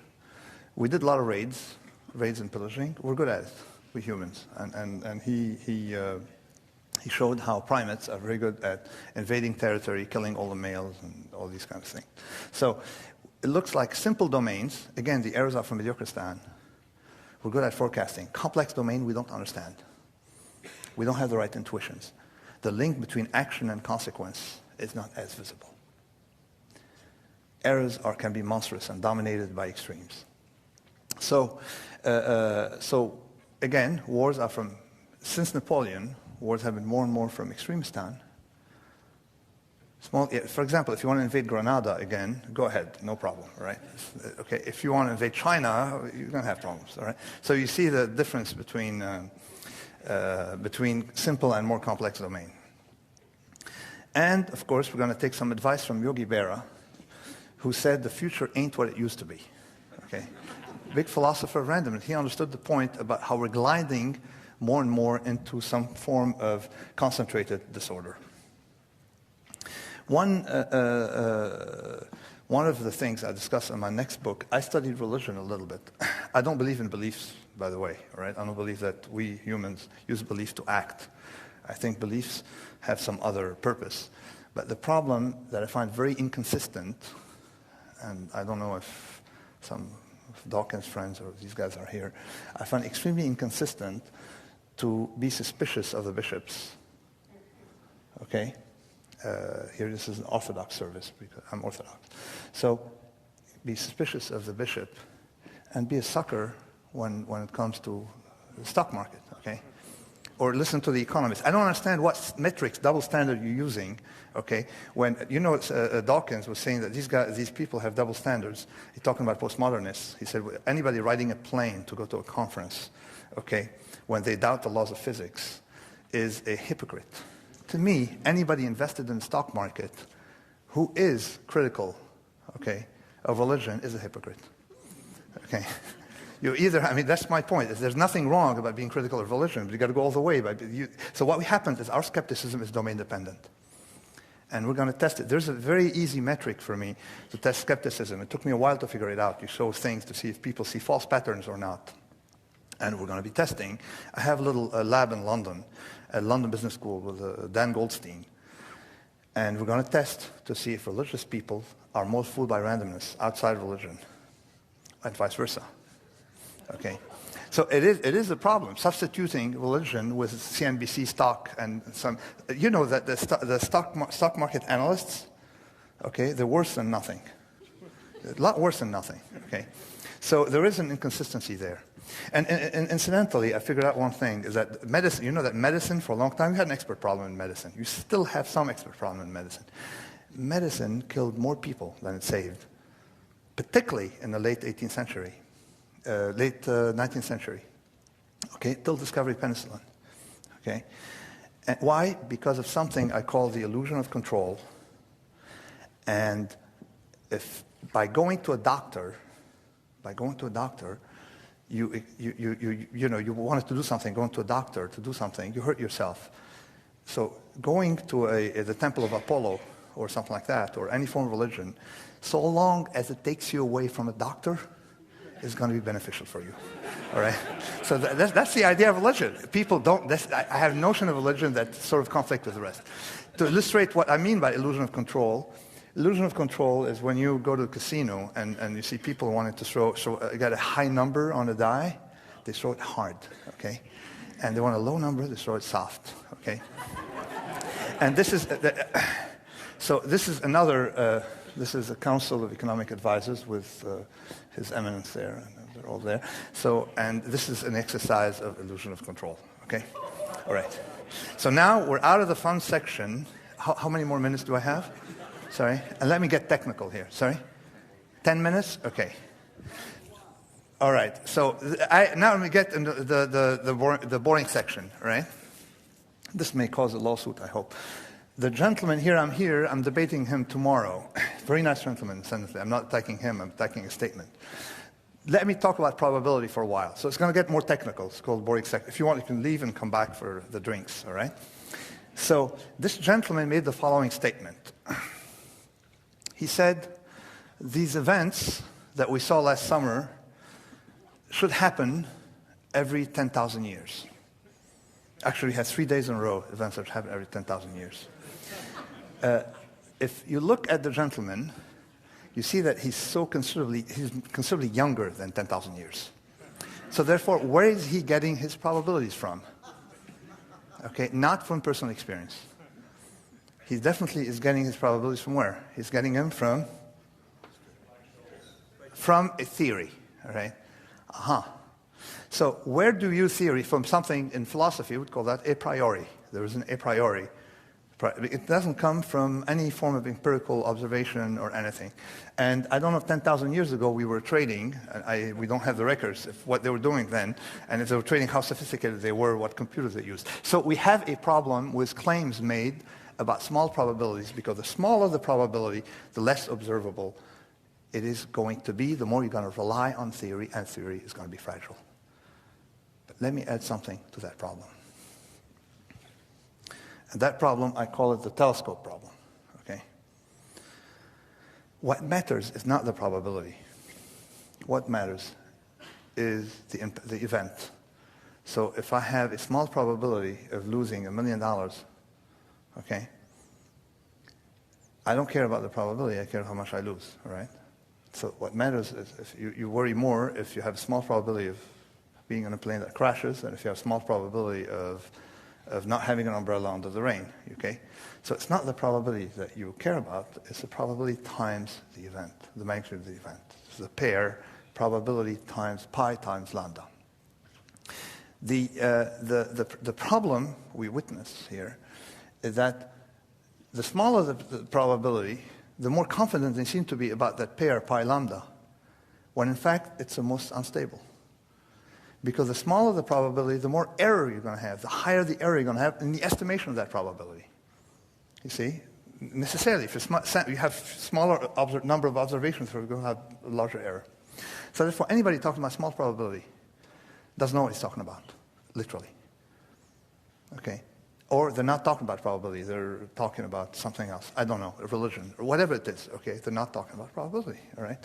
We did a lot of raids and pillaging. We're good at it, we humans. And he showed how primates are very good at invading territory, killing all the males, and all these kinds of things. So it looks like simple domains. Again, the errors are from mediocre stand. We're good at forecasting. Complex domain, we don't understand. We don't have the right intuitions. The link between action and consequence is not as visible. Errors can be monstrous and dominated by extremes. So again, wars are since Napoleon, wars have been more and more from extremist stand. For example, if you want to invade Grenada again, go ahead, no problem, right? Okay, if you want to invade China, you're going to have problems, all right? So you see the difference between simple and more complex domain. And, of course, we're going to take some advice from Yogi Berra, who said the future ain't what it used to be. Okay? Big philosopher of randomness. He understood the point about how we're gliding more and more into some form of concentrated disorder. One of the things I discuss in my next book, I studied religion a little bit. I don't believe in beliefs, by the way, right? I don't believe that we humans use belief to act. I think beliefs have some other purpose. But the problem that I find very inconsistent, and I don't know if some of Dawkins' friends or these guys are here, I find extremely inconsistent to be suspicious of the bishops. Okay? Here, this is an Orthodox service, because I'm Orthodox. So, be suspicious of the bishop, and be a sucker when it comes to the stock market, okay? Or listen to the economists. I don't understand what metrics, double standard you're using, okay? When, Dawkins was saying that these people have double standards. He's talking about postmodernists. He said, anybody riding a plane to go to a conference, okay, when they doubt the laws of physics, is a hypocrite. To me, anybody invested in the stock market who is critical, okay, of religion is a hypocrite. Okay. You either, I mean, that's my point. There's nothing wrong about being critical of religion, but you got to go all the way. So what happens is our skepticism is domain dependent. And we're going to test it. There's a very easy metric for me to test skepticism. It took me a while to figure it out. You show things to see if people see false patterns or not. And we're going to be testing. I have a little lab in London, at London Business School with Dan Goldstein. And we're going to test to see if religious people are more fooled by randomness outside religion, and vice versa. Okay, so it is a problem. Substituting religion with CNBC stock and some, you know that the stock market analysts, okay, they're worse than nothing, a lot worse than nothing. Okay, so there is an inconsistency there. And incidentally, I figured out one thing is that medicine. You know that medicine for a long time we had an expert problem in medicine. You still have some expert problem in medicine. Medicine killed more people than it saved, particularly in the late 18th century. Late 19th century, okay, till discovery of penicillin, okay? And why? Because of something I call the illusion of control. And if by going to a doctor, you wanted to do something, going to a doctor to do something, you hurt yourself. So going to the temple of Apollo or something like that, or any form of religion, so long as it takes you away from a doctor, is going to be beneficial for you, all right? So that's the idea of religion. People don't, I have a notion of religion that sort of conflict with the rest. To illustrate what I mean by illusion of control is when you go to a casino and you see people wanting to get a high number on a die, they throw it hard, okay? And they want a low number, they throw it soft, okay? And this is, this is a council of economic advisors with His Eminence there, and they're all there. So, and this is an exercise of illusion of control, okay? All right. So now we're out of the fun section. How many more minutes do I have? Sorry. And let me get technical here. Sorry. 10 minutes? Okay. All right. So now let me get into the boring section, right? This may cause a lawsuit, I hope. The gentleman here, I'm debating him tomorrow. Very nice gentleman, incidentally. I'm not attacking him, I'm attacking a statement. Let me talk about probability for a while. So it's going to get more technical. It's called boring section. If you want, you can leave and come back for the drinks, all right? So this gentleman made the following statement. He said, these events that we saw last summer should happen every 10,000 years. Actually, we had 3 days in a row, events that happen every 10,000 years. If you look at the gentleman, you see that he's considerably younger than 10,000 years. So therefore, where is he getting his probabilities from? Okay, not from personal experience. He definitely is getting his probabilities from where? He's getting them from a theory, all right? So where do you theory from something in philosophy, we would call that a priori. There is an a priori. It doesn't come from any form of empirical observation or anything. And I don't know if 10,000 years ago we were trading, we don't have the records of what they were doing then, and if they were trading, how sophisticated they were, what computers they used. So we have a problem with claims made about small probabilities, because the smaller the probability, the less observable it is going to be, the more you're going to rely on theory, and theory is going to be fragile. But let me add something to that problem. And that problem, I call it the telescope problem, okay? What matters is not the probability. What matters is the event. So if I have a small probability of losing $1 million, okay, I don't care about the probability, I care how much I lose, all right? So what matters is if you worry more if you have a small probability of being on a plane that crashes than if you have a small probability of not having an umbrella under the rain, okay? So it's not the probability that you care about, it's the probability times the event, the magnitude of the event. It's the pair, probability times pi times lambda. The problem we witness here is that the smaller the probability, the more confident they seem to be about that pair pi lambda, when in fact it's the most unstable. Because the smaller the probability, the more error you're going to have, the higher the error you're going to have in the estimation of that probability. you see? Necessarily, if you have smaller number of observations, we're going to have a larger error. So therefore, anybody talking about small probability doesn't know what he's talking about, literally. Okay? Or they're not talking about probability, they're talking about something else. I don't know, religion, or whatever it is, okay? They're not talking about probability, all right?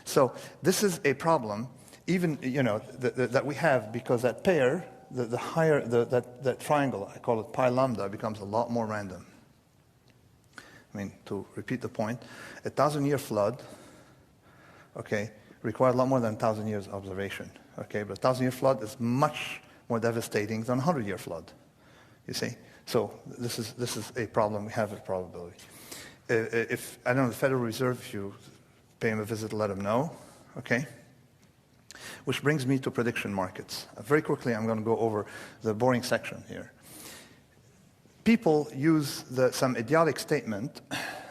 So this is a problem, even, that we have, because that pair, the higher, that triangle, I call it pi lambda, becomes a lot more random. I mean, to repeat the point, a 1,000-year flood, okay, required a lot more than 1,000 years observation, okay? But a 1,000-year flood is much more devastating than a 100-year flood, you see? So this is a problem we have with probability. If, I don't know, the Federal Reserve, if you pay them a visit, let them know, okay? Which brings me to prediction markets. Very quickly, I'm going to go over the boring section here. People use some idiotic statement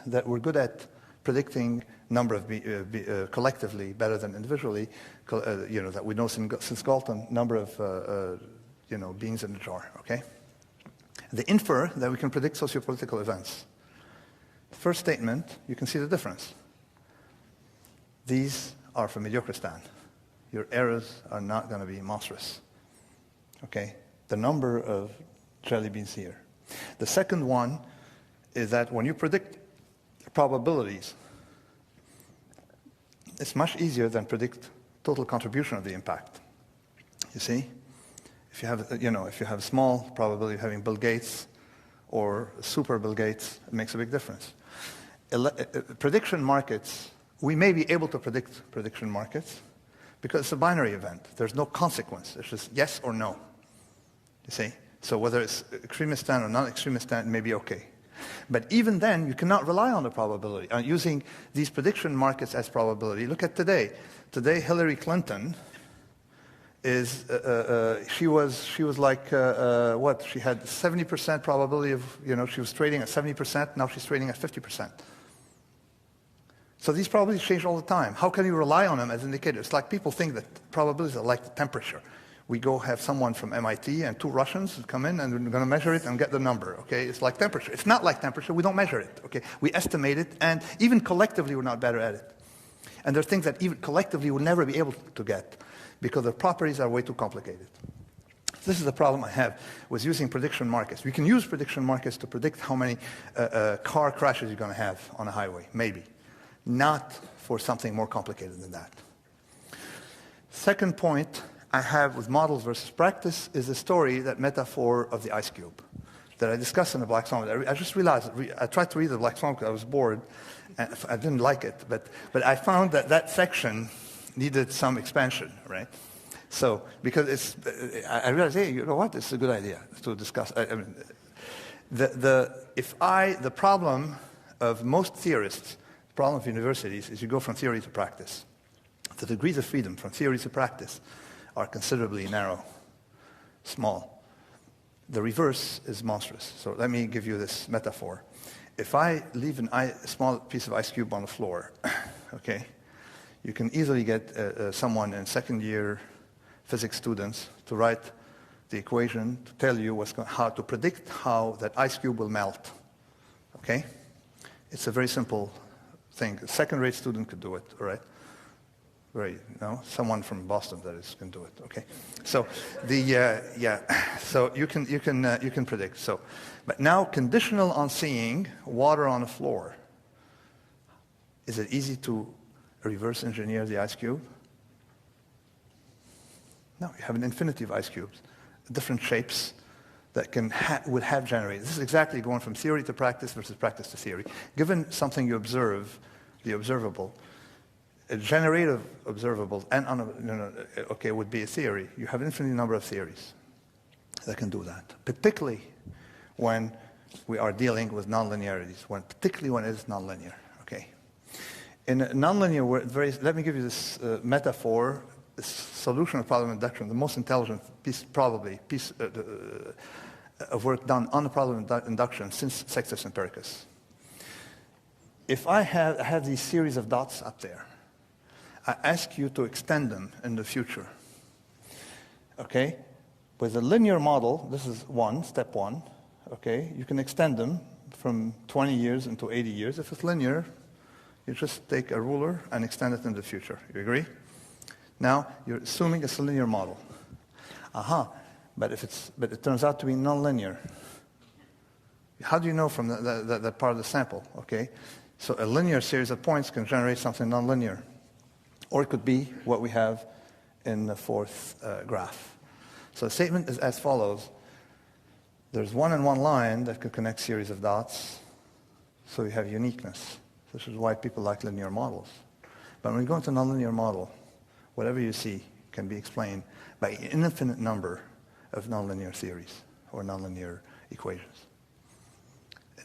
that we're good at predicting number of collectively better than individually, that we know since Galton, number of beings in a jar, okay? They infer that we can predict sociopolitical events. First statement, you can see the difference. These are from Mediocristan. Your errors are not going to be monstrous, okay? The number of jelly beans here. The second one is that when you predict probabilities, it's much easier than predict total contribution of the impact. You see? If you have a small probability of having Bill Gates or super Bill Gates, it makes a big difference. Prediction markets, we may be able to predict prediction markets because it's a binary event. There's no consequence. It's just yes or no. You see? So whether it's extremistan or non-extremistan, it may be okay. But even then, you cannot rely on the probability. Using these prediction markets as probability, look at today. Today, Hillary Clinton is, she was like, what? She had 70% probability of, she was trading at 70%, now she's trading at 50%. So these probabilities change all the time. How can you rely on them as indicators? It's like people think that probabilities are like the temperature. We go have someone from MIT and 2 Russians come in and we're going to measure it and get the number, okay? It's like temperature. It's not like temperature. We don't measure it, okay? We estimate it, and even collectively we're not better at it. And there are things that even collectively we'll never be able to get because the properties are way too complicated. This is the problem I have with using prediction markets. We can use prediction markets to predict how many car crashes you're going to have on a highway, maybe. Not for something more complicated than that. Second point I have with models versus practice is the story, that metaphor of the ice cube that I discussed in the Black Swan. I just realized, I tried to read the Black Swan because I was bored, and I didn't like it, but I found that section needed some expansion, right? So, because I realized, hey, you know what, it's a good idea to discuss. The problem of most theorists, the problem of universities, is you go from theory to practice. The degrees of freedom from theory to practice are considerably narrow, small. The reverse is monstrous. So let me give you this metaphor. If I leave a small piece of ice cube on the floor, okay, you can easily get someone in second-year physics students to write the equation to tell you how to predict how that ice cube will melt, okay? It's a very simple thing. A second-rate student could do it, all right? Someone from Boston, that is, can do it. Okay, so so you can predict. So, but now conditional on seeing water on the floor. Is it easy to reverse engineer the ice cube? No, you have an infinity of ice cubes, different shapes that would have generated. This is exactly going from theory to practice versus practice to theory. Given something you observe, the observable. A generative observable and would be a theory. You have an infinite number of theories that can do that, particularly when we are dealing with nonlinearities, particularly when it is nonlinear. Okay, in nonlinear, let me give you this metaphor, this solution of problem induction, the most intelligent piece of work done on the problem of induction since Sextus Empiricus. If I have these series of dots up there, I ask you to extend them in the future, okay? With a linear model, this is step one, okay? You can extend them from 20 years into 80 years. If it's linear, you just take a ruler and extend it in the future. You agree? Now, you're assuming it's a linear model. But it turns out to be nonlinear. How do you know from that part of the sample? Okay, so a linear series of points can generate something nonlinear, or it could be what we have in the fourth graph. So the statement is as follows: there's one and one line that could connect series of dots, so you have uniqueness. This is why people like linear models. But when you go into a nonlinear model, whatever you see can be explained by an infinite number of nonlinear theories or nonlinear equations.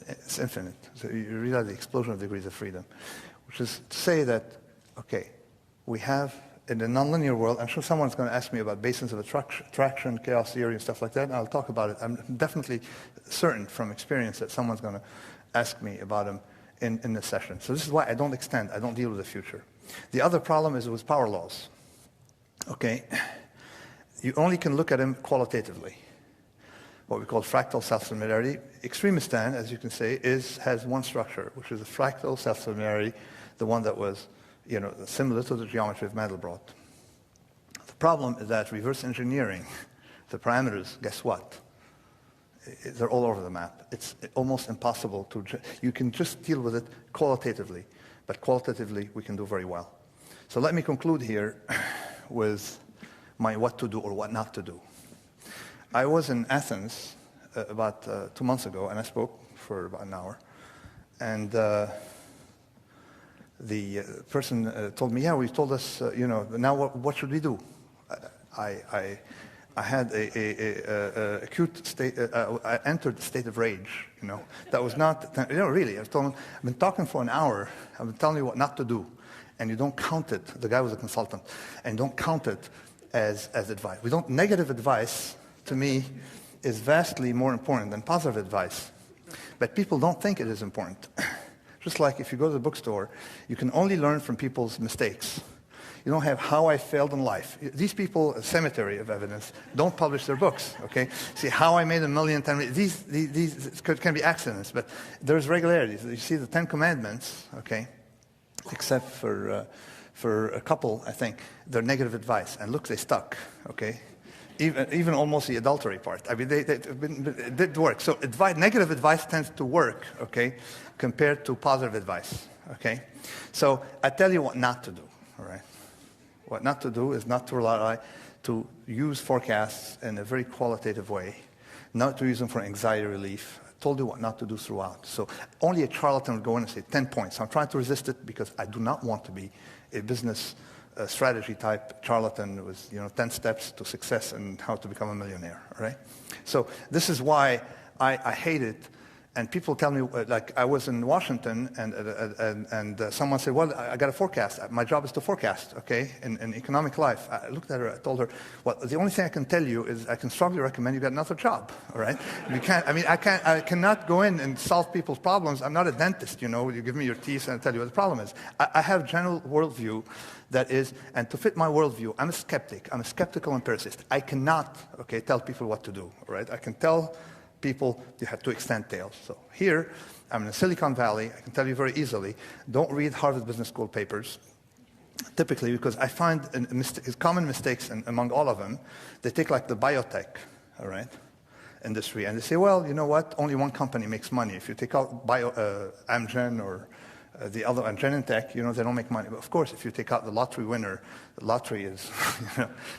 It's infinite. So you realize the explosion of degrees of freedom, which is to say that, okay, we have in the nonlinear world, I'm sure someone's going to ask me about basins of attraction, chaos theory, and stuff like that, and I'll talk about it. I'm definitely certain from experience that someone's going to ask me about them in this session. So this is why I don't extend, I don't deal with the future. The other problem is with power laws. Okay, you only can look at them qualitatively. What we call fractal self-similarity. Extremistan, as you can say, has one structure, which is a fractal self-similarity, the one that was, similar to the geometry of Mandelbrot. The problem is that reverse engineering the parameters, guess what? They're all over the map. It's almost impossible you can just deal with it qualitatively, but qualitatively we can do very well. So let me conclude here with my what to do or what not to do. I was in Athens about 2 months ago, and I spoke for about an hour. And the person told me, yeah, we told us, now what should we do? I had a acute state, I entered a state of rage, That was not, really, I've been talking for an hour, I've been telling you what not to do. And you don't count it, the guy was a consultant, and don't count it as advice. Negative advice, to me, is vastly more important than positive advice. But people don't think it is important. Just like if you go to the bookstore, you can only learn from people's mistakes. You don't have how I failed in life. These people, a cemetery of evidence, don't publish their books, okay? See, how I made $1 million, these can be accidents, but there's regularities. You see the 10 Commandments, okay, except for a couple, I think, they're negative advice. And look, they stuck, okay? Even almost the adultery part. I mean, it did work. So negative advice tends to work, okay, compared to positive advice, okay? So I tell you what not to do, all right? What not to do is not to rely to use forecasts in a very qualitative way, not to use them for anxiety relief. I told you what not to do throughout. So only a charlatan would go in and say 10 points. I'm trying to resist it because I do not want to be a business strategy type charlatan with 10 steps to success and how to become a millionaire, all right? So this is why I hate it. And people tell me, like I was in Washington and someone said, well, I got a forecast. My job is to forecast, okay, in economic life. I looked at her, I told her, well, the only thing I can tell you is I can strongly recommend you get another job, all right? I cannot go in and solve people's problems. I'm not a dentist, you give me your teeth and I tell you what the problem is. I have general worldview that is, and to fit my worldview, I'm a skeptic. I'm a skeptical empiricist. I cannot, okay, tell people what to do, all right? I can tell people you have to extend tails. So here, I'm in Silicon Valley. I can tell you very easily, don't read Harvard Business School papers, typically because I find common mistakes among all of them. They take like the biotech, all right, industry, and they say, well, you know what, only one company makes money. If you take out Amgen or the other, and Genentech, they don't make money. But of course, if you take out the lottery winner, the lottery is,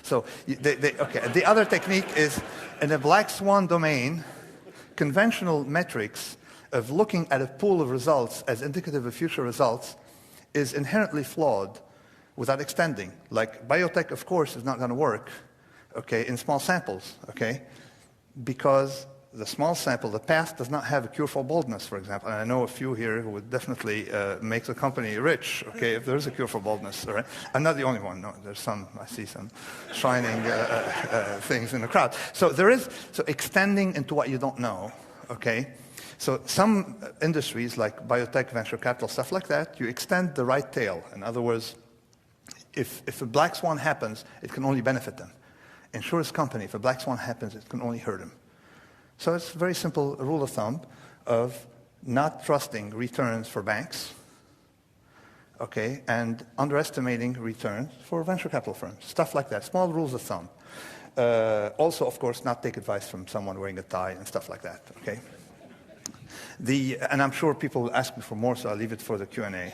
So, okay. The other technique is, in the black swan domain, conventional metrics of looking at a pool of results as indicative of future results is inherently flawed without extending. Like biotech, of course, is not going to work, okay, in small samples, okay, because the small sample, the past does not have a cure for baldness, for example. And I know a few here who would definitely make the company rich, okay, if there is a cure for baldness, all right? I'm not the only one. No, there's some, I see some shining things in the crowd. So extending into what you don't know, okay? So some industries like biotech, venture capital, stuff like that, you extend the right tail. In other words, if a black swan happens, it can only benefit them. Insurance company, if a black swan happens, it can only hurt them. So it's a very simple rule of thumb of not trusting returns for banks, okay, and underestimating returns for venture capital firms, stuff like that, small rules of thumb. Also, of course, not take advice from someone wearing a tie and stuff like that, okay? And I'm sure people will ask me for more, so I'll leave it for the Q&A.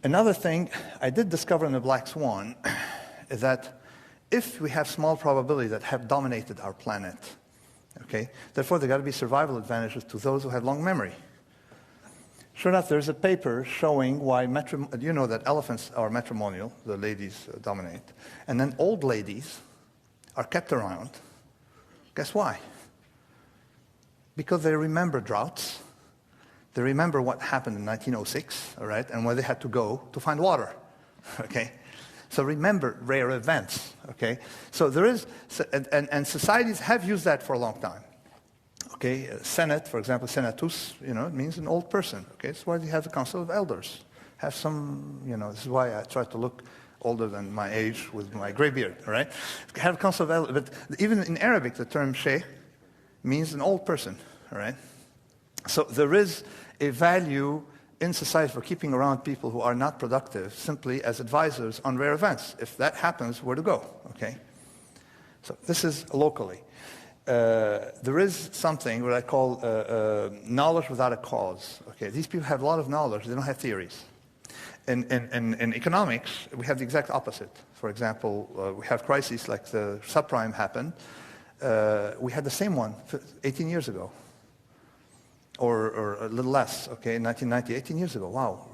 Another thing I did discover in the Black Swan is that if we have small probability that have dominated our planet, okay, therefore there got to be survival advantages to those who have long memory. Sure enough, there's a paper showing why you know that elephants are matrimonial, the ladies dominate, and then old ladies are kept around. Guess why? Because they remember droughts. They remember what happened in 1906, all right, and where they had to go to find water, okay? So remember rare events, okay? So there is, and societies have used that for a long time. Okay, Senate, for example, senatus, you know, it means an old person. Okay, that's why they have the Council of Elders. Have some, you know, this is why I try to look older than my age with my gray beard, all right? Have a Council of Elders, but even in Arabic, the term sheikh means an old person, all right? So there is a value in society for keeping around people who are not productive simply as advisors on rare events. If that happens, where to go, okay? So this is locally. There is something what I call knowledge without a cause. Okay, these people have a lot of knowledge, they don't have theories. In economics, we have the exact opposite. For example, we have crises like the subprime happened. We had the same one 18 years ago, or a little less, okay, in 1990, 18 years ago. Wow,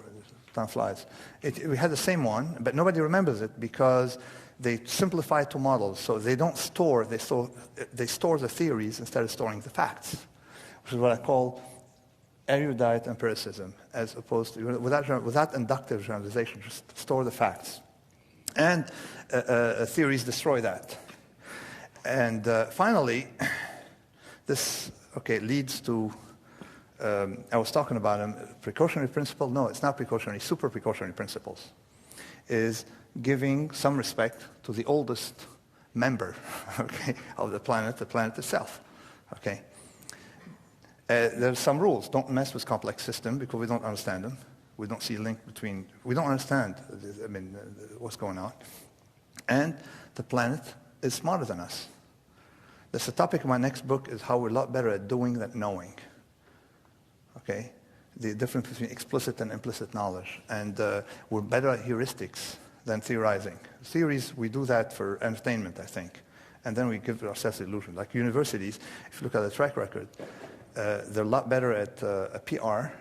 time flies. We had the same one, but nobody remembers it because they simplify to models, so they don't store, they store the theories instead of storing the facts, which is what I call erudite empiricism, as opposed to, without inductive generalization, just store the facts. And theories destroy that. And finally, this, okay, leads to, I was talking about them, precautionary principle. No, it's not precautionary, super precautionary principles. Is giving some respect to the oldest member, okay, of the planet itself, okay. There's some rules. Don't mess with complex system because we don't understand them. We don't see a link between, we don't understand, I mean, what's going on. And the planet is smarter than us. That's the topic of my next book, is how we're a lot better at doing than knowing, okay. The difference between explicit and implicit knowledge. And we're better at heuristics than theorizing. Theories, we do that for entertainment, I think. And then we give ourselves the illusion. Like universities, if you look at the track record, they're a lot better at a PR,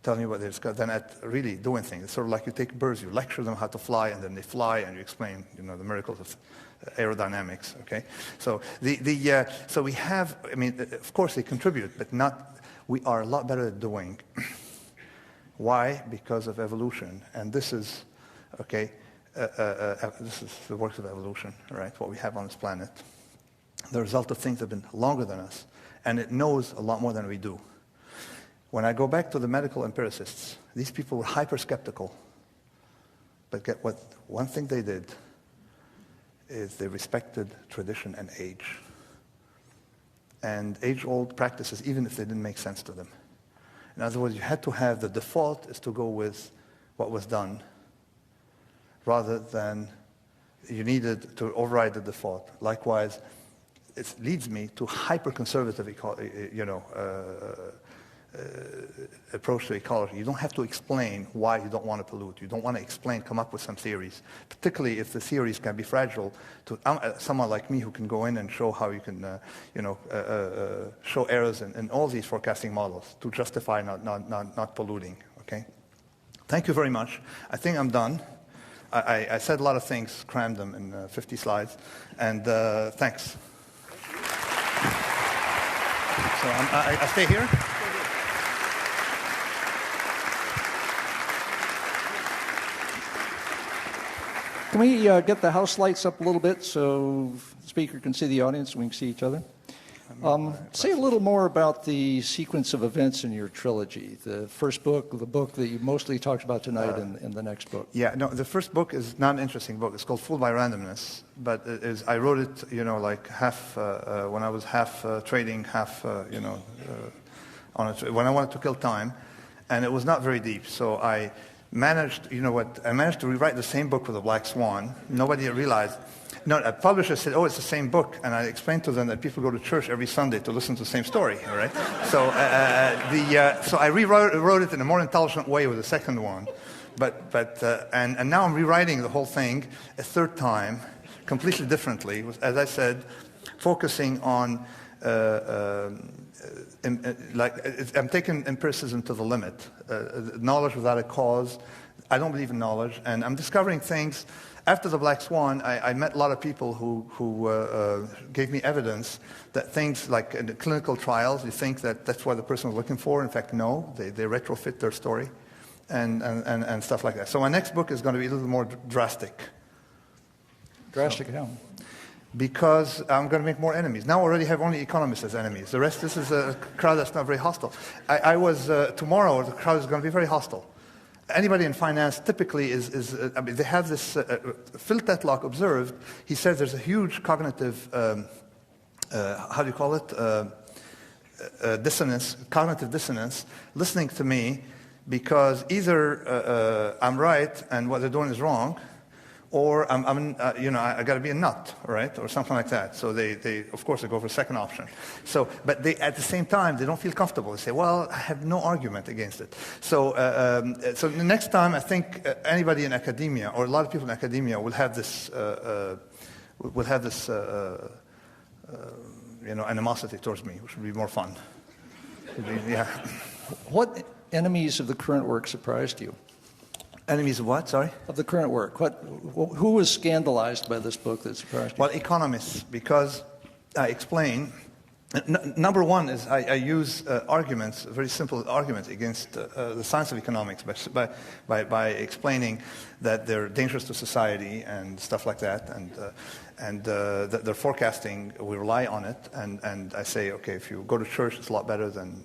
telling you what they've got, than at really doing things. It's sort of like you take birds, you lecture them how to fly, and then they fly, and you explain, you know, the miracles of aerodynamics, okay? So so we have, I mean, of course they contribute, but not, we are a lot better at doing. Why? Because of evolution. And this is, okay, this is the works of evolution, right? What we have on this planet. The result of things that have been longer than us. And it knows a lot more than we do. When I go back to the medical empiricists, these people were hyper-skeptical. But get what? One thing they did is they respected tradition and age. And age-old practices, even if they didn't make sense to them. In other words, you had to have the default is to go with what was done, rather than you needed to override the default. Likewise, it leads me to hyper-conservative, approach to ecology. You don't have to explain why you don't want to pollute. You don't want to explain, come up with some theories, particularly if the theories can be fragile to someone like me who can go in and show how you can, show errors in all these forecasting models to justify not polluting, okay? Thank you very much. I think I'm done. I said a lot of things, crammed them in 50 slides, and thanks. So I stay here. Can we get the house lights up a little bit so the speaker can see the audience and we can see each other? Say a little more about the sequence of events in your trilogy. The first book, the book that you mostly talked about tonight, and the next book. Yeah, no, the first book is not an interesting book. It's called Fooled by Randomness. But I wrote it, like half, when I was half trading, half, when I wanted to kill time, and it was not very deep. So I managed, I managed to rewrite the same book with a black swan. Nobody realized. No, a publisher said, "Oh, it's the same book," and I explained to them that people go to church every Sunday to listen to the same story. All right. So so I rewrote it in a more intelligent way with the second one, and now I'm rewriting the whole thing a third time, completely differently. As I said, focusing on I'm taking empiricism to the limit. Knowledge without a cause. I don't believe in knowledge, and I'm discovering things. After the Black Swan, I met a lot of people who gave me evidence that things like in the clinical trials, you think that that's what the person was looking for. In fact, no, they retrofit their story and stuff like that. So my next book is going to be a little more drastic. Drastic how? Because I'm going to make more enemies. Now I already have only economists as enemies. The rest, this is a crowd that's not very hostile. Tomorrow, the crowd is going to be very hostile. Anybody in finance typically they have this, Phil Tetlock observed, he said there's a huge cognitive, how do you call it, cognitive dissonance, listening to me, because either I'm right and what they're doing is wrong, or I got to be a nut, right, or something like that. So they of course, they go for the second option. So, but at the same time, they don't feel comfortable. They say, "Well, I have no argument against it." So, so the next time, I think anybody in academia or a lot of people in academia will have this, animosity towards me, which would be more fun. Yeah. What enemies of the current work surprised you? Enemies of what? Sorry? Of the current work. Who was scandalized by this book that surprised you? Well, economists, because I explain. Number one is I use arguments, very simple arguments against the science of economics by explaining that they're dangerous to society and stuff like that, and that their forecasting, we rely on it, and I say, okay, if you go to church, it's a lot better than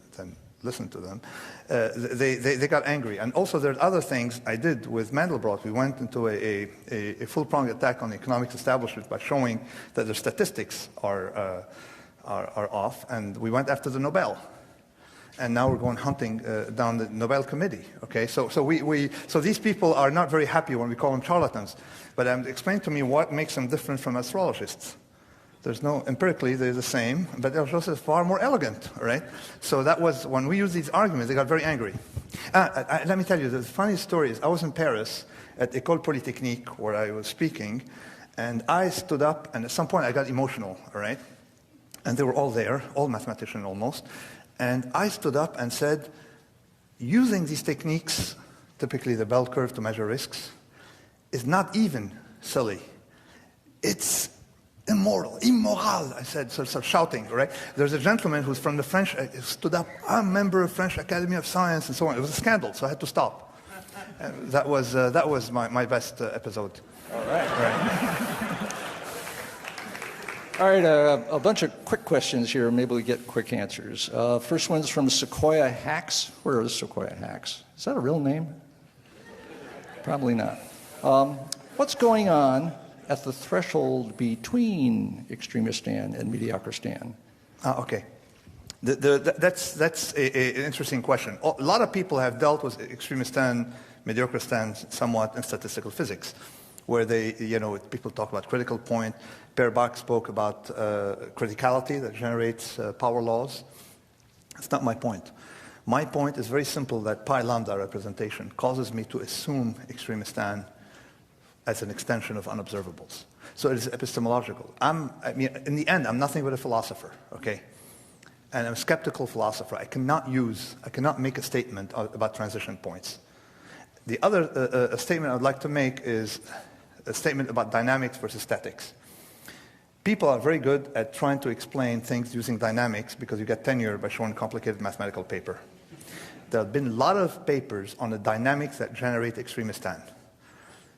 listen to them. They got angry. And also there's other things I did with Mandelbrot. We went into a full-pronged attack on the economics establishment by showing that their statistics are off, and we went after the Nobel. And now we're going hunting down the Nobel Committee. Okay, so these people are not very happy when we call them charlatans. But explain to me what makes them different from astrologists. Empirically, they're the same, but they're also far more elegant, right? So that was, when we used these arguments, they got very angry. Let me tell you, the funny story is, I was in Paris at École Polytechnique, where I was speaking, and I stood up, and at some point I got emotional, all right? And they were all there, all mathematicians almost, and I stood up and said, using these techniques, typically the bell curve to measure risks, is not even silly. It's immoral, I said, sort of shouting, right? There's a gentleman who's from the French, stood up, I'm a member of French Academy of Science, and so on. It was a scandal, so I had to stop. That was my best episode. All right. All right, a bunch of quick questions here. Maybe we get quick answers. First one's from Sequoia Hacks. Where is Sequoia Hacks? Is that a real name? Probably not. What's going on at the threshold between extremist Stan and mediocre Stan? Okay. That's an interesting question. A lot of people have dealt with extremist Stan, mediocre Stan somewhat in statistical physics, where people talk about critical point. Per Bach spoke about criticality that generates power laws. That's not my point. My point is very simple, that pi lambda representation causes me to assume extremist Stan as an extension of unobservables. So it is epistemological. In the end, I'm nothing but a philosopher, okay? And I'm a skeptical philosopher. I cannot make a statement about transition points. The other statement I would like to make is a statement about dynamics versus statics. People are very good at trying to explain things using dynamics because you get tenure by showing a complicated mathematical paper. There have been a lot of papers on the dynamics that generate extremist Stan.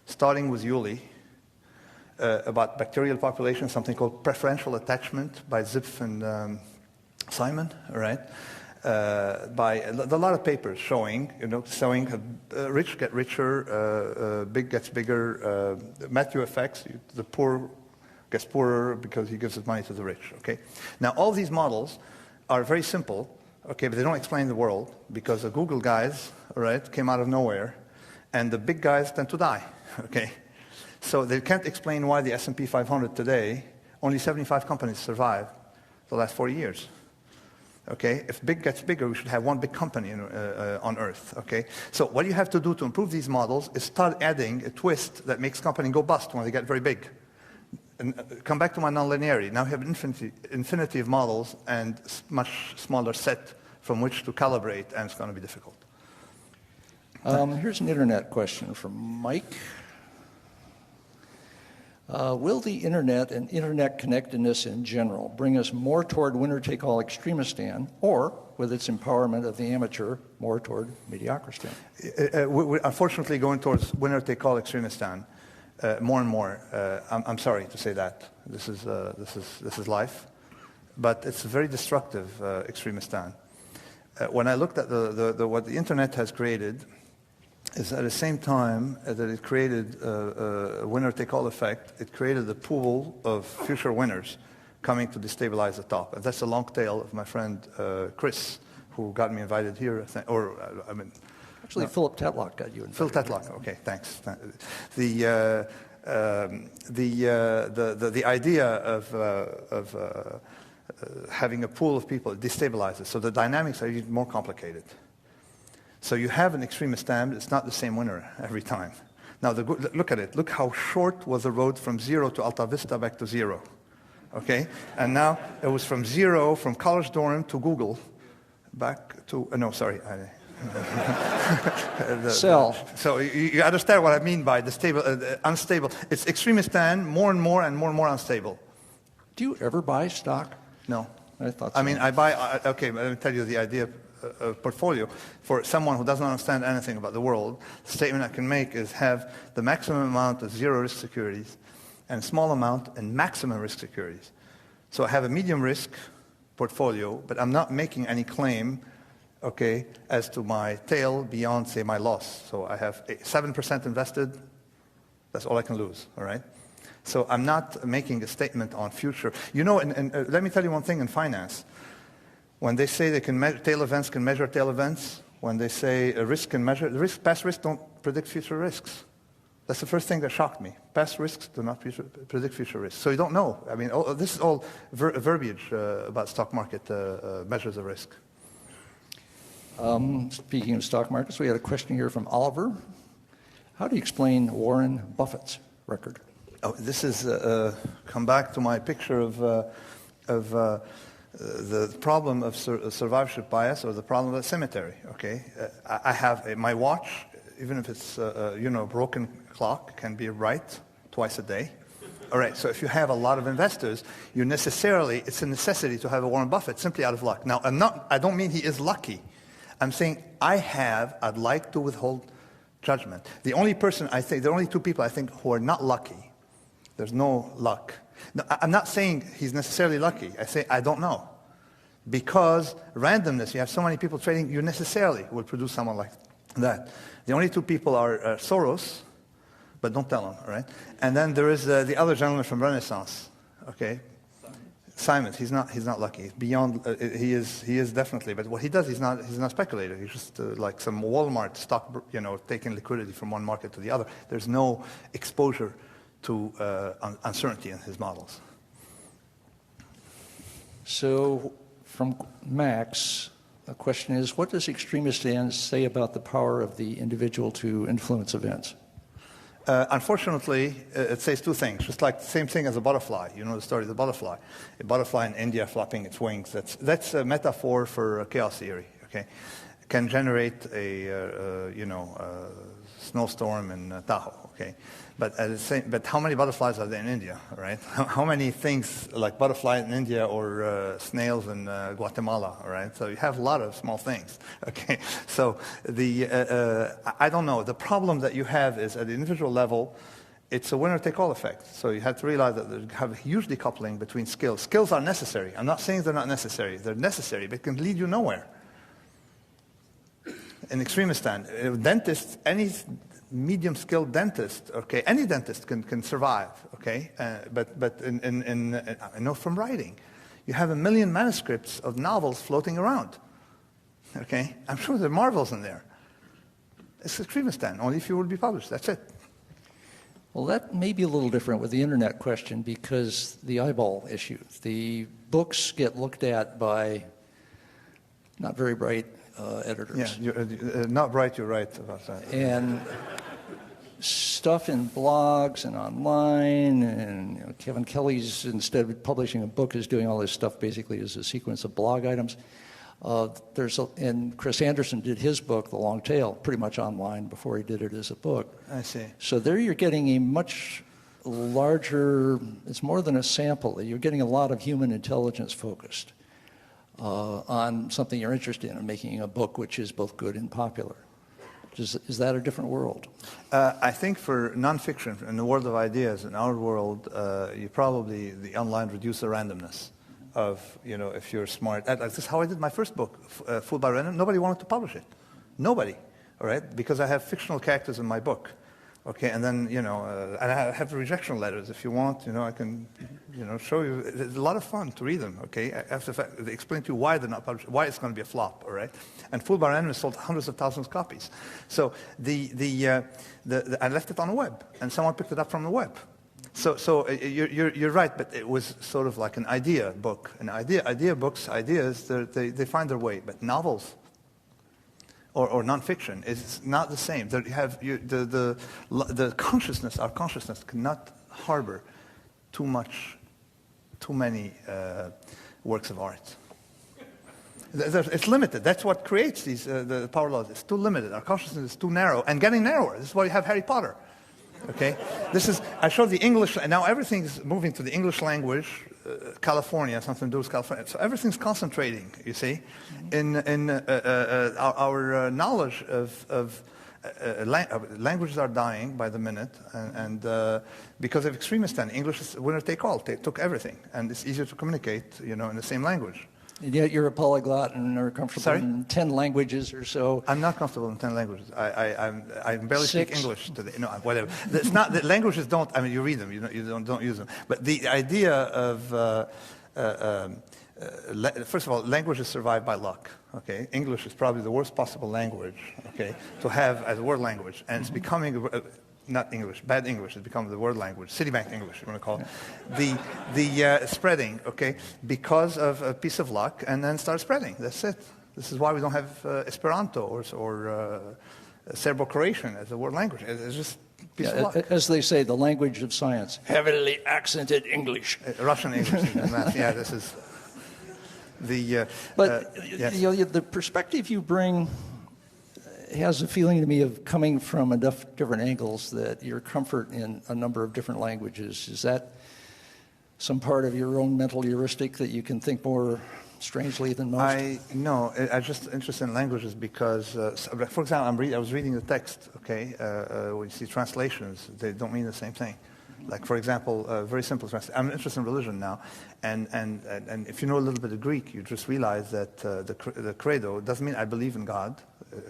Starting with Yulee, about bacterial population, something called preferential attachment by Zipf and Simon, right? By a lot of papers showing rich get richer, big gets bigger, Matthew effects, the poor gets poorer because he gives his money to the rich, okay? Now, all these models are very simple. okay, but they don't explain the world because the Google guys, all right, came out of nowhere, and the big guys tend to die, okay? So they can't explain why the S&P 500 today, only 75 companies survived the last 40 years. Okay, if big gets bigger, we should have one big company on Earth. Okay, so what you have to do to improve these models is start adding a twist that makes company go bust when they get very big. And come back to my nonlinearity. Now you have an infinity of models and much smaller set from which to calibrate, and it's going to be difficult. Here's an internet question from Mike. Will the internet and internet connectedness in general bring us more toward winner-take-all extremistan, or, with its empowerment of the amateur, more toward mediocrity? We're unfortunately going towards winner-take-all extremistan more and more. I'm sorry to say that. This is life, but it's a very destructive extremistan. When I looked at what the internet has created, is at the same time that it created a winner-take-all effect, it created a pool of future winners coming to destabilize the top. And that's the long tail of my friend Chris, who got me invited here, Actually, no. Philip Tetlock got you invited. Phil Tetlock, okay, thanks. The idea of having a pool of people destabilizes, so the dynamics are even more complicated. So you have an extremistan, it's not the same winner every time. Now, look at it. Look how short was the road from 0 to Alta Vista back to 0. Okay? And now it was from 0, from college dorm to Google, back to, no, sorry. Sell. So you understand what I mean by the unstable. It's extremistan, more and more unstable. Do you ever buy stock? No. I thought so. I mean, I buy, okay, let me tell you the idea. Portfolio for someone who doesn't understand anything about the world. The statement I can make is have the maximum amount of zero risk securities and a small amount in maximum risk securities. So I have a medium risk portfolio, but I'm not making any claim, okay, as to my tail beyond, say, my loss. So I have 7% invested. That's all I can lose, all right? So I'm not making a statement on future. You know, and let me tell you one thing in finance. When they say they can measure tail events, can measure tail events, when they say a risk can measure, past risks don't predict future risks. That's the first thing that shocked me. Past risks do not predict future risks. So you don't know. I mean, this is all verbiage about stock market measures of risk. Speaking of stock markets, we had a question here from Oliver. How do you explain Warren Buffett's record? Oh, this is come back to my picture of the problem of survivorship bias, or the problem of the cemetery. Okay, I have my watch, even if it's a broken clock, can be right twice a day. All right, so if you have a lot of investors, it's a necessity to have a Warren Buffett simply out of luck. Now, I don't mean he is lucky. I'm saying I'd like to withhold judgment. The only two people I think who are not lucky, there's no luck. No, I'm not saying he's necessarily lucky. I say I don't know. Because randomness, you have so many people trading, you necessarily will produce someone like that. The only two people are Soros, but don't tell him, all right? And then there is the other gentleman from Renaissance, okay? Simon, he's not lucky. He's beyond, he is definitely, but what he does, he's not a speculator. He's just like some Walmart stock, taking liquidity from one market to the other. There's no exposure to uncertainty in his models. So, from Max, the question is, what does extremistan say about the power of the individual to influence events? Unfortunately, it says two things, just like the same thing as a butterfly. You know the story of the butterfly. A butterfly in India flapping its wings. That's a metaphor for chaos theory, okay? Can generate a snowstorm in Tahoe, okay? But how many butterflies are there in India, right? How many things like butterflies in India or snails in Guatemala, right? So you have a lot of small things, okay? So I don't know. The problem that you have is at the individual level, it's a winner-take-all effect. So you have to realize that you have a huge decoupling between skills. Skills are necessary. I'm not saying they're not necessary. They're necessary, but can lead you nowhere. In extremistan, dentists, any medium-skilled dentist, okay, any dentist can survive, okay, but I know from writing, you have 1 million manuscripts of novels floating around, Okay? I'm sure there are marvels in there. It's Extremistan, only if you will be published. That's it. Well, that may be a little different with the internet question because the eyeball issue. The books get looked at by not very bright editors. Yeah, you're not right, you're right about that. And stuff in blogs and online, and Kevin Kelly's, instead of publishing a book, is doing all this stuff basically as a sequence of blog items. And Chris Anderson did his book, The Long Tail, pretty much online before he did it as a book. I see. So there you're getting a much larger, it's more than a sample. You're getting a lot of human intelligence focused on something you're interested in, making a book which is both good and popular. Is that a different world? I think for nonfiction, in the world of ideas, in our world, you probably, the online reduce the randomness of, if you're smart. This is how I did my first book, Fooled by Random. Nobody wanted to publish it. Nobody, all right? Because I have fictional characters in my book, okay? And then, and I have rejection letters. If you want, I can, show you. It's a lot of fun to read them, okay? After they explain to you why they're not published, why it's going to be a flop, all right? And Fooled by Random sold hundreds of thousands of copies. So I left it on the web, and someone picked it up from the web. So you're right, but it was sort of like an idea book. Idea books, ideas, they find their way. But novels or nonfiction is not the same. You have the consciousness, our consciousness cannot harbor too many works of art. It's limited. That's what creates the power laws. It's too limited. Our consciousness is too narrow and getting narrower. This is why you have Harry Potter. Okay, I showed the English, and now everything's moving to the English language, California, something to do with California. So everything's concentrating, you see, in our knowledge of languages are dying by the minute, and because of Extremistan, English is winner take all. They took everything, and it's easier to communicate, in the same language. And yet you're a polyglot and are comfortable in 10 languages or so. I'm not comfortable in 10 languages. I barely speak 6. English today. No, whatever. It's not that languages don't. I mean, you read them. You don't use them. But the idea of first of all, languages survive by luck. Okay, English is probably the worst possible language. Okay, to have as a world language, and it's becoming. Not English, bad English. It's become the world language, Citibank English, you want to call it. The spreading, okay, because of a piece of luck, and then start spreading. That's it. This is why we don't have Esperanto or Serbo-Croatian as a world language. It's just a piece of luck. As they say, the language of science, heavily accented English. Russian English, yeah, this is the... But the perspective you bring has a feeling to me of coming from enough different angles that your comfort in a number of different languages. Is that some part of your own mental heuristic that you can think more strangely than most? No, I'm just interested in languages because, for example, I was reading the text, okay, when you see translations, they don't mean the same thing. Like, for example, very simple translation. I'm interested in religion now, and if you know a little bit of Greek, you just realize that the credo doesn't mean I believe in God.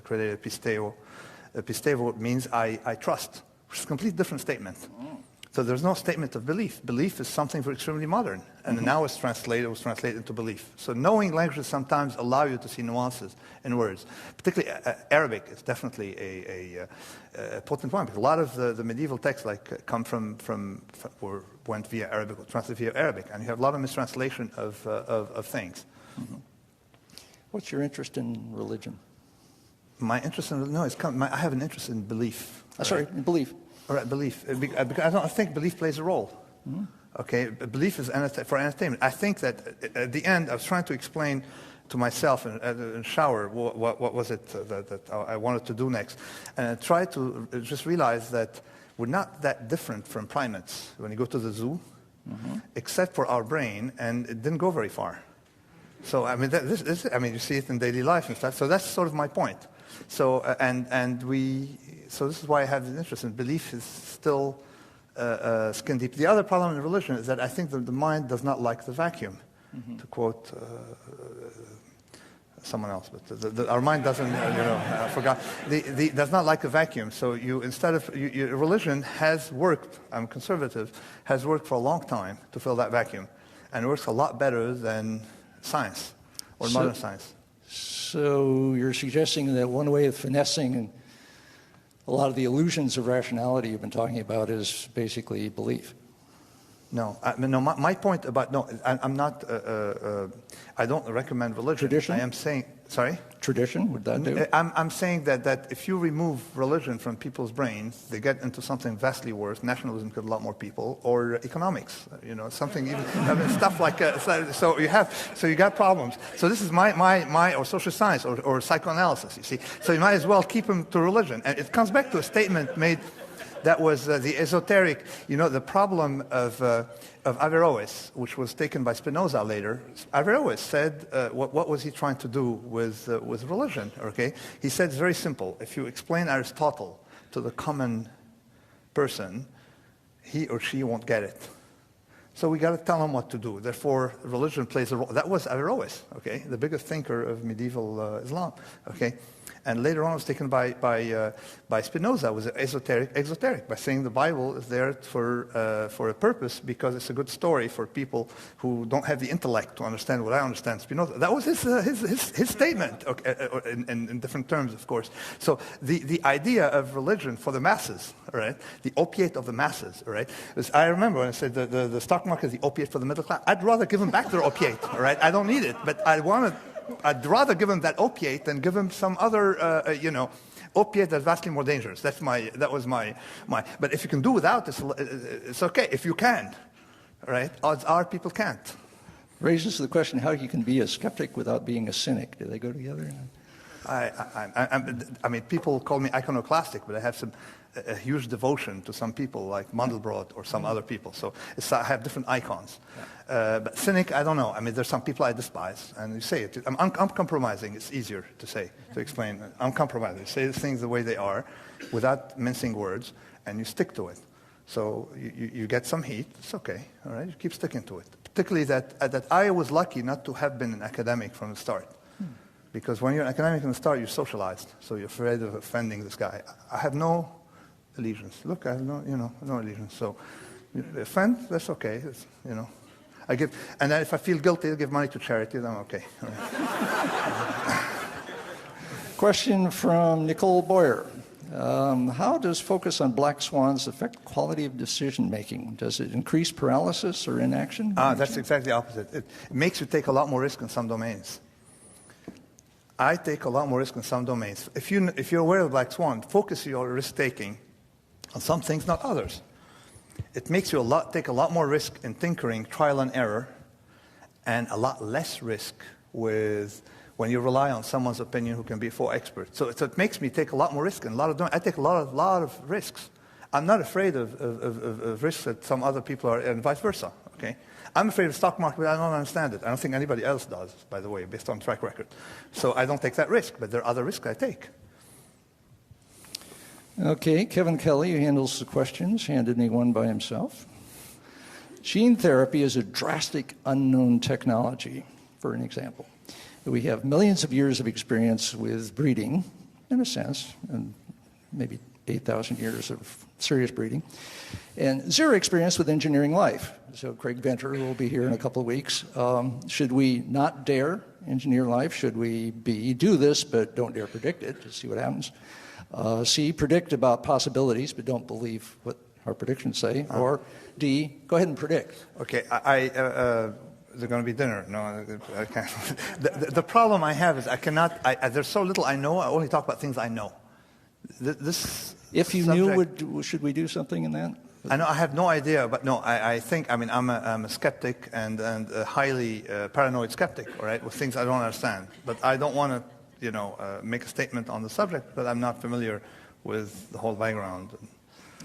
Credo pisteo. Pisteo means I trust, which is a completely different statement. So there's no statement of belief. Belief is something for extremely modern, and now it was translated into belief. So knowing languages sometimes allow you to see nuances in words. Particularly Arabic is definitely a potent one, because a lot of the medieval texts come from or went via Arabic or translated via Arabic, and you have a lot of mistranslation of things. Mm-hmm. What's your interest in religion? My interest in I have an interest in belief. Sorry, in belief. All right, belief. Because I think belief plays a role. Mm-hmm. Okay, belief is for entertainment. I think that at the end, I was trying to explain to myself in the shower what was it that I wanted to do next, and I tried to just realize that we're not that different from primates when you go to the zoo, except for our brain, and it didn't go very far. So I mean, you see it in daily life and stuff. So that's sort of my point. So So this is why I have this interest in belief is still skin deep. The other problem in religion is that I think that the mind does not like the vacuum, to quote someone else. But our mind doesn't, I forgot. Does not like a vacuum. So religion has worked, I'm conservative, has worked for a long time to fill that vacuum. And it works a lot better than science or modern science. So you're suggesting that one way of finessing a lot of the illusions of rationality you've been talking about is basically belief. No, my point about, no, I'm not, I don't recommend religion. Tradition? I am saying, sorry? Tradition, would that do? I'm saying that if you remove religion from people's brains, they get into something vastly worse. Nationalism killed a lot more people, or economics, something even, stuff like so you got problems. So this is my or social science or psychoanalysis, you see. So you might as well keep them to religion. And it comes back to a statement made that was the esoteric, the problem of Averroes, which was taken by Spinoza later. Averroes said, what was he trying to do with religion? Okay, he said it's very simple. If you explain Aristotle to the common person, he or she won't get it. So we got to tell him what to do. Therefore, religion plays a role. That was Averroes, okay, the biggest thinker of medieval Islam, okay. And later on, it was taken by Spinoza. It was exoteric, by saying the Bible is there for a purpose because it's a good story for people who don't have the intellect to understand what I understand. Spinoza. That was his statement, okay, in different terms, of course. So the idea of religion for the masses, all right, the opiate of the masses, all right. I remember when I said the stock market is the opiate for the middle class. I'd rather give them back their opiate, all right. I don't need it, but I'd rather give him that opiate than give him some other, opiate that's vastly more dangerous. That was my. But if you can do without this, it's okay. If you can, right? Odds are people can't. Raises the question how you can be a skeptic without being a cynic. Do they go together? I mean, people call me iconoclastic, but I have a huge devotion to some people like Mandelbrot or some other people. So I have different icons. But cynic, I don't know. I mean, there's some people I despise, and you say it. I'm compromising. It's easier to explain. I'm compromising. You say things the way they are, without mincing words, and you stick to it. So you get some heat. It's okay. All right, you keep sticking to it. Particularly that I was lucky not to have been an academic from the start. Because when you're an academic from the start, you're socialized. So you're afraid of offending this guy. I have no allegiance. Look, I have no allegiance. So offend, that's okay. I give, and then if I feel guilty, I give money to charity, then I'm okay. All right. Question from Nicole Boyer. How does focus on black swans affect quality of decision making? Does it increase paralysis or inaction? That's exactly the opposite. It makes you take a lot more risk in some domains. I take a lot more risk in some domains. If you're aware of black swan, focus your risk-taking on some things, not others. It makes you take a lot more risk in tinkering, trial and error, and a lot less risk when you rely on someone's opinion who can be a full expert. So it makes me take a lot more risk in a lot of domains. I take a lot of risks. I'm not afraid of risks that some other people are, and vice versa. Okay. I'm afraid of the stock market, but I don't understand it. I don't think anybody else does, by the way, based on track record. So I don't take that risk, but there are other risks I take. Okay, Kevin Kelly handles the questions, handed me one by himself. Gene therapy is a drastic unknown technology, for an example. We have millions of years of experience with breeding, in a sense, and maybe 8,000 years of serious breeding, and zero experience with engineering life. So Craig Venter, who will be here in a couple of weeks, should we not dare engineer life? Should we do this but don't dare predict it to see what happens? C, predict about possibilities but don't believe what our predictions say? Or D, go ahead and predict. Okay, there's going to be dinner. No, I can't. The problem I have is I cannot, there's so little I know, I only talk about things I know. If you knew, should we do something in that? I know I have no idea, but no, I think, I'm a skeptic and a highly paranoid skeptic, all right, with things I don't understand. But I don't want to, make a statement on the subject, but I'm not familiar with the whole background.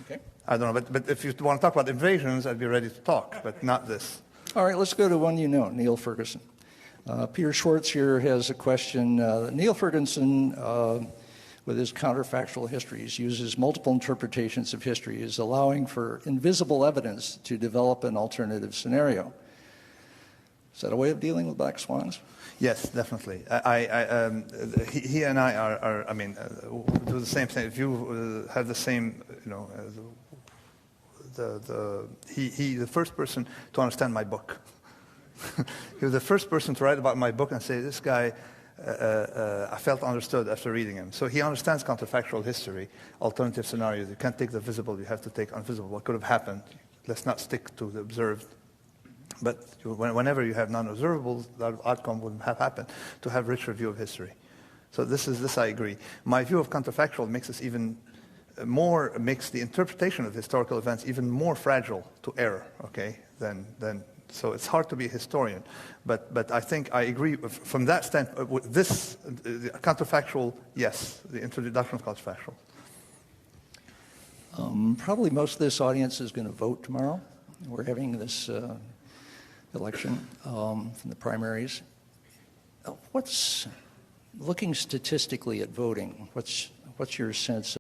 Okay. I don't know, but if you want to talk about invasions, I'd be ready to talk, but not this. All right, let's go to one you know, Neil Ferguson. Peter Schwartz here has a question. Neil Ferguson, with his counterfactual histories, uses multiple interpretations of history as allowing for invisible evidence to develop an alternative scenario. Is that a way of dealing with black swans? Yes, definitely. He and I are do the same thing. If you have the same, he the first person to understand my book. He was the first person to write about my book and say, this guy I felt understood after reading him. So he understands counterfactual history, alternative scenarios. You can't take the visible, you have to take invisible. What could have happened? Let's not stick to the observed. But whenever you have non-observables, that outcome wouldn't have happened, to have richer view of history. So this I agree. My view of counterfactual makes us even more, makes the interpretation of historical events even more fragile to error, okay, so it's hard to be a historian. But I think I agree from that standpoint, with this counterfactual, yes, the introduction of counterfactual. Probably most of this audience is going to vote tomorrow. We're having this election from the primaries. What's, looking statistically at voting, what's your sense